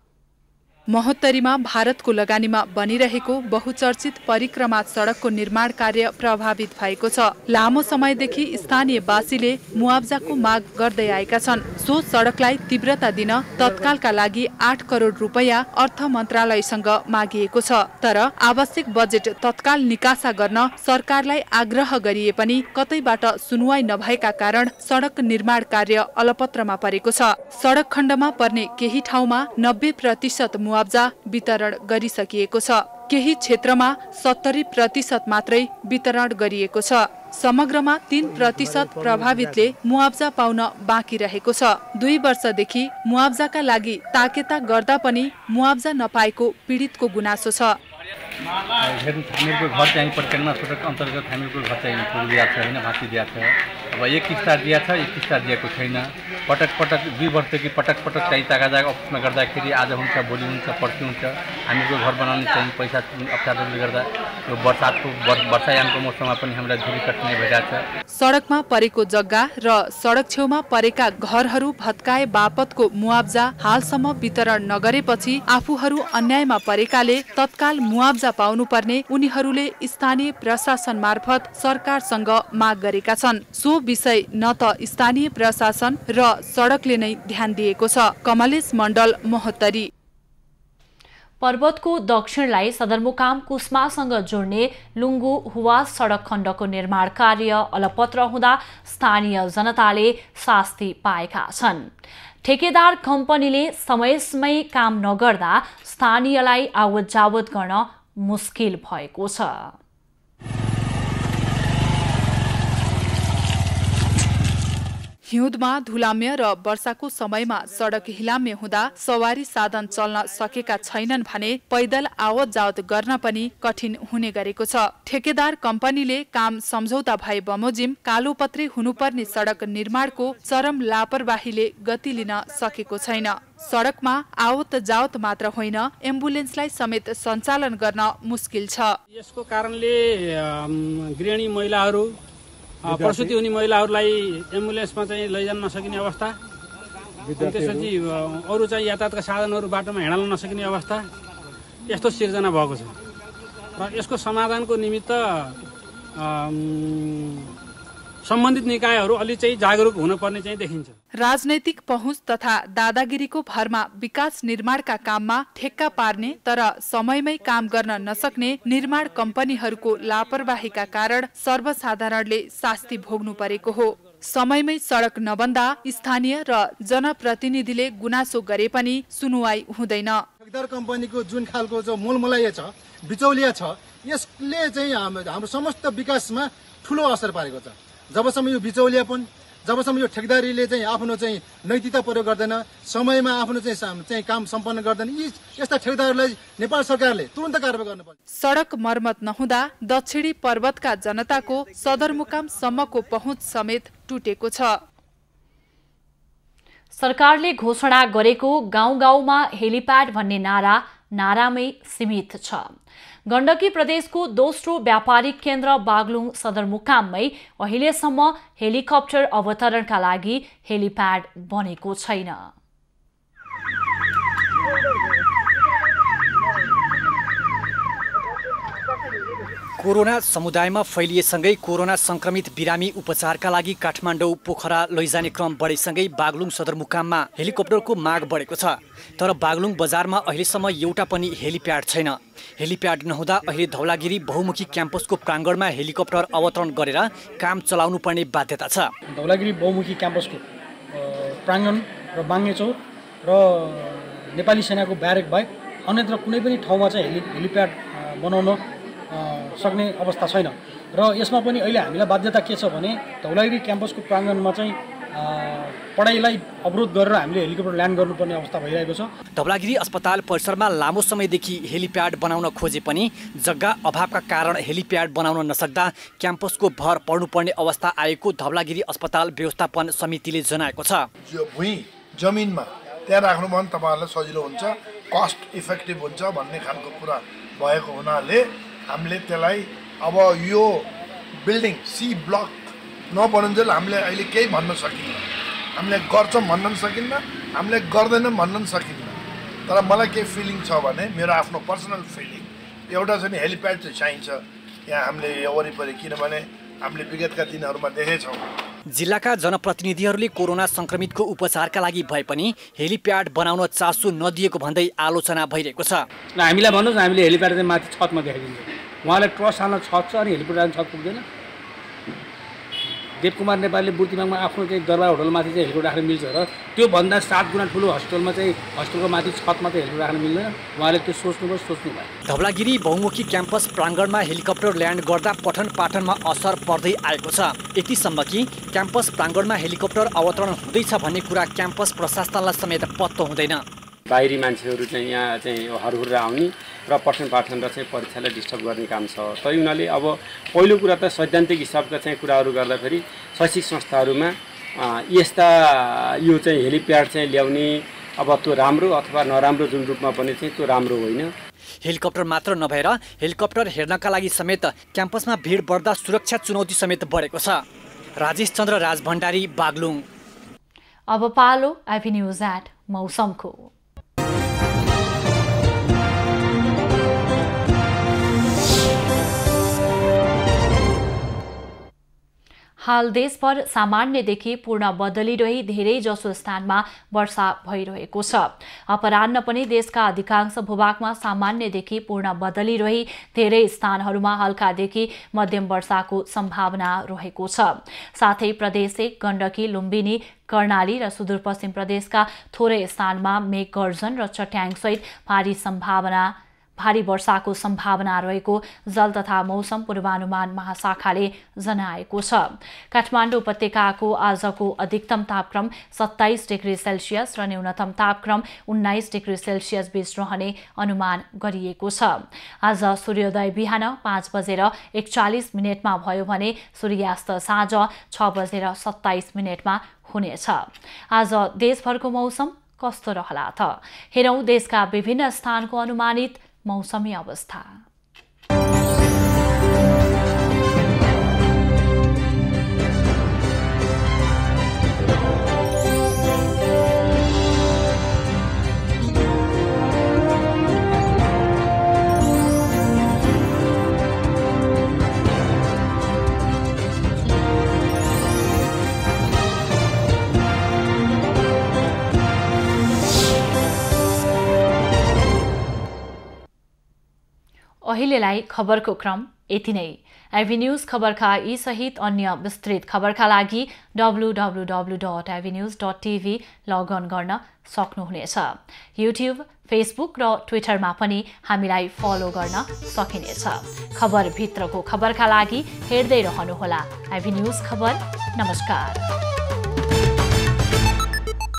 महोत्तरीमा भारतको लगानीमा बनिरहेको बहुचर्चित परिक्रमा सडकको निर्माण कार्य प्रभावित भएको छ। लामो समयदेखि स्थानीयवासीले मुआब्जाको माग गर्दै आएका छन्। सो सडकलाई तीव्रता दिन तत्कालका लागि 8 करोड रुपैयाँ अर्थ मन्त्रालयसँग मागिएको छ। तर आवश्यक बजेट तत्काल निकासा गर्न सरकारलाई आग्रह गरिए पनि कतैबाट सुनुवाई नभएका कारण सडक निर्माण कार्य अलपत्रमा परेको छ। सडक खण्डमा पर्ने केही ठाउँमा 90% मुआब्जा वितरण गरिसकिएको छ। केही क्षेत्रमा 70% मात्रै वितरण गरिएको छ। समग्रमा 3% प्रभावितले मुआब्जा पाउन बाँकी रहेको छ। 2 वर्षदेखि मुआब्जाका लागि ताकेता गर्दा पनि मुआब्जा नपाएको पीडितको गुनासो छ। हामीहरूको घर चाहिँ परिक्रमा सडक अन्तर्गत हामीहरूको घर चाहिँ दिएको छ होइन, भाँची दिएको छ। अब एक किस्ता दिएको छ, एक किस्ता दिएको छैन। पटक 2 वर्षदेखि पटक चाहिँ तागाजाग अफिसमा गर्दाखेरि आज हुन्छ, भोलि हुन्छ, पर्सि हुन्छ। हामीहरूको घर बनाउने चाहिँ पैसा अप्ठ्यारोले गर्दा यो वर्षायामको मौसममा पनि हामीलाई धेरै कठिनाइ भइरहेको छ। सडकमा परेको जग्गा र सडक छेउमा परेका घरहरू भत्काए बापतको मुआब्जा हालसम्म वितरण नगरेपछि आफूहरू अन्यायमा परेकाले तत्काल मुआब्जा पाउनुपर्ने उनीहरूले स्थानीय प्रशासन मार्फत सरकारसँग माग गरेका छन्। सो विषय न त स्थानीय प्रशासन र सडकले नै ध्यान दिएको छ। कमलेश मण्डल, महोत्तरी। पर्वतको दक्षिणलाई सदरमुकाम कुस्मासँग जोड्ने लुङ्गु हुवास सडक खण्डको निर्माण कार्य अलपत्र हुँदा स्थानीय जनताले शास्ति पाएका छन्। ठेकेदार कम्पनीले समयमै काम नगर्दा स्थानीयलाई आवत जावत गर्न मुस्किल भएको छ। हिउँदमा धुलाम्य र वर्षाको समयमा सडक हिलाम्य हुँदा सवारी साधन चल्न सकेका छैनन् भने पैदल आवत जावत गर्न पनि कठिन हुने गरेको छ। ठेकेदार कम्पनीले काम सम्झौता भए बमोजिम कालोपत्रे हुनुपर्ने सडक निर्माणको चरम लापरवाहीले गति लिन सकेको छैन। सडकमा आवत जावत मात्र होइन, एम्बुलेन्सलाई समेत सञ्चालन गर्न मुस्किल छ। यसको कारणले गृहिणी महिलाहरू, प्रसुति हुने महिलाहरूलाई एम्बुलेन्समा चाहिँ लैजान नसकिने अवस्था, त्यसपछि अरू चाहिँ यातायातका साधनहरू बाटोमा हिँड्न नसकिने अवस्था, यस्तो सिर्जना भएको छ र यसको समाधानको निमित्त सम्बन्धित निकायहरू अलि चाहिँ जागरुक हुनुपर्ने चाहिँ देखिन्छ। राजनैतिक पहुँच तथा दादागिरीको भरमा विकास निर्माणका काममा ठेक्का पार्ने तर समयमै काम गर्न नसक्ने निर्माण कम्पनीहरूको लापरवाहीका कारण सर्वसाधारणले शास्ति भोग्नु परेको हो। समयमै सडक नबन्दा स्थानीय र जनप्रतिनिधिले गुनासो गरे पनि सुनुवाई हुँदैन। ठेकेदार कम्पनीको जुन खालको जो मोलमोलाइ छ, बिचौलिया छ, यसले चाहिँ हाम्रो समस्त विकासमा ठुलो असर पारेको छ। जबसम्म यो बिचौलियापन, जबसम्म यो ठेकेदारीले चाहिँ आफ्नो चाहिँ नैतिकता प्रयोग गर्दैन, समयमा आफ्नो चाहिँ काम सम्पन्न गर्दैन, यस्ता ठेकेदारलाई नेपाल सरकारले तुरन्त कारबाही गर्नुपर्छ। सडक मर्मत नहुँदा दक्षिणी पर्वतका जनताको सदरमुकामसम्मको पहुँच समेत टुटेको छ। सरकारले घोषणा गरेको गाउँ गाउँमा हेलिप्याड भन्ने नारामै सीमित छ। गण्डकी प्रदेशको दोस्रो व्यापारिक केन्द्र बागलुङ सदरमुकाममै अहिलेसम्म हेलिकप्टर अवतरणका लागि हेलिप्याड बनेको छैन। कोरोना समुदायमा फैलिएसँगै कोरोना संक्रमित बिरामी उपचारका लागि काठमाडौँ पोखरा लैजाने क्रम बढेसँगै बागलुङ सदरमुकाममा हेलिकप्टरको माग बढेको छ। तर बागलुङ बजारमा अहिलेसम्म एउटा पनि हेलिप्याड छैन। हेलिप्याड नहुँदा अहिले धौलागिरी बहुमुखी क्याम्पसको प्राङ्गणमा हेलिकप्टर अवतरण गरेर काम चलाउनु पर्ने बाध्यता छ। धौलागिरी बहुमुखी क्याम्पसको प्राङ्गण र बाङ्गेचौर र नेपाली सेनाको ब्यारेक बाहेक अन्यत्र कुनै पनि ठाउँमा चाहिँ हेलिप्याड बनाउन सक्ने अवस्था छैन र यसमा पनि अहिले हामीलाई बाध्यता के छ भने धौलागिरी क्याम्पसको प्राङ्गणमा चाहिँ पढाइलाई अवरोध गरेर हामीले हेलिकप्टर ल्यान्ड गर्नुपर्ने अवस्था भइरहेको छ। धौलागिरी अस्पताल परिसरमा लामो समयदेखि हेलिप्याड बनाउन खोजे पनि जग्गा अभावका कारण हेलिप्याड बनाउन नसक्दा क्याम्पसको भर पर्नुपर्ने अवस्था आएको धौलागिरी अस्पताल व्यवस्थापन समितिले जनाएको छ। भुइँ जमिनमा त्यहाँ राख्नु भने तपाईँहरूलाई सजिलो हुन्छ, कस्ट इफेक्टिभ हुन्छ भन्ने खालको कुरा भएको हुनाले हामीले त्यसलाई अब यो बिल्डिङ सी ब्लक नबनुन्जेल हामीले अहिले केही भन्न सकिन्न। हामीले गर्छौँ भन्न पनि सकिन्न, हामीले गर्दैनौँ भन्न पनि सकिन्न। तर मलाई के फिलिङ छ भने मेरो आफ्नो पर्सनल फिलिङ एउटा छ नि, हेलिप्याड चाहिँ चाहिन्छ यहाँ हामीले यो वरिपरि, किनभने हामीले विगतका दिनहरूमा देखेछौँ जिल्लाका जनप्रतिनिधिहरूले कोरोना संक्रमितको उपचारका लागि भए पनि हेलिप्याड बनाउन चासो नदिएको भन्दै आलोचना भइरहेको छ। हामीलाई भन्नुहोस्, हामीले हेलिप्याड चाहिँ माथि छतमा देखाइदिन्छ, उहाँलाई ट्रस्ट हाल्न छत छ अनि हेलिप्याड छत पुग्दैन। देवकुमार नेपालले बुर्तिमाङमा आफ्नो चाहिँ दरबार होटलमाथि चाहिँ हेलिप्याड राख्न मिल्छ र त्योभन्दा 7 गुणा ठुलो हस्पिटलमा चाहिँ हस्पिटलको माथि छतमा चाहिँ हेलिप्याड राख्न मिल्दैन। उहाँले त्यो सोच्नु भयो। धौलागिरी बहुमुखी क्याम्पस प्राङ्गणमा हेलिकप्टर ल्यान्ड गर्दा पठन पाठनमा असर पर्दै आएको छ। यतिसम्म कि क्याम्पस प्राङ्गणमा हेलिकप्टर अवतरण हुँदैछ भन्ने कुरा क्याम्पस प्रशासनलाई समेत पत्तो हुँदैन। बाहिरी मान्छेहरू चाहिँ यहाँ चाहिँ हरहुर आउने र पठन पाठन र चाहिँ परीक्षालाई डिस्टर्ब गर्ने काम छ। तै हुनाले अब पहिलो कुरा त सैद्धान्तिक हिसाबका चाहिँ कुराहरू गर्दाखेरि शैक्षिक संस्थाहरूमा यस्ता यो चाहिँ हेलिप्याड चाहिँ ल्याउने अब त्यो राम्रो अथवा नराम्रो जुन रूपमा पनि चाहिँ त्यो राम्रो होइन। हेलिकप्टर मात्र नभएर हेलिकप्टर हेर्नका लागि समेत क्याम्पसमा भिड बढ्दा सुरक्षा चुनौती समेत बढेको छ। राजेश चन्द्र राजभण्डारी, बागलुङ। अब पालो आइपी न्युज एट मौसमको। हाल देशभर सामान्यदेखि पूर्ण बदली रही धेरै जसो स्थानमा वर्षा भइरहेको छ। अपराह्न पनि देशका अधिकांश भूभागमा सामान्यदेखि पूर्ण बदली रही धेरै स्थानहरूमा हल्कादेखि मध्यम वर्षाको सम्भावना रहेको छ। साथै प्रदेश 1, गण्डकी, लुम्बिनी, कर्णाली र सुदूरपश्चिम प्रदेशका थोरै स्थानमा मेघ गर्जन र चट्याङसहित भारी वर्षाको सम्भावना रहेको जल तथा मौसम पूर्वानुमान महाशाखाले जनाएको छ। काठमाडौँ उपत्यकाको आजको अधिकतम तापक्रम 27 डिग्री सेल्सियस र न्यूनतम तापक्रम 19 डिग्री सेल्सियस बीच रहने अनुमान गरिएको छ। आज सूर्योदय बिहान 5:41 भयो भने सूर्यास्त साँझ 6:27 हुनेछ। आज देशभरको मौसम कस्तो रहला त? हेरौं देशका विभिन्न स्थानको अनुमानित मौसमी अवस्था। अहिलेलाई खबरको क्रम यति नै। एभी न्यूज खबरका यी सहित अन्य विस्तृत खबरका लागि www.avnews.tv लगअन गर्न सक्नुहुनेछ। युट्युब, फेसबुक र ट्विटरमा पनि हामीलाई फलो गर्न सकिनेछ। खबर भित्रको खबरका लागि हेर्दै रहनुहोला एभी न्यूज खबर। नमस्कार।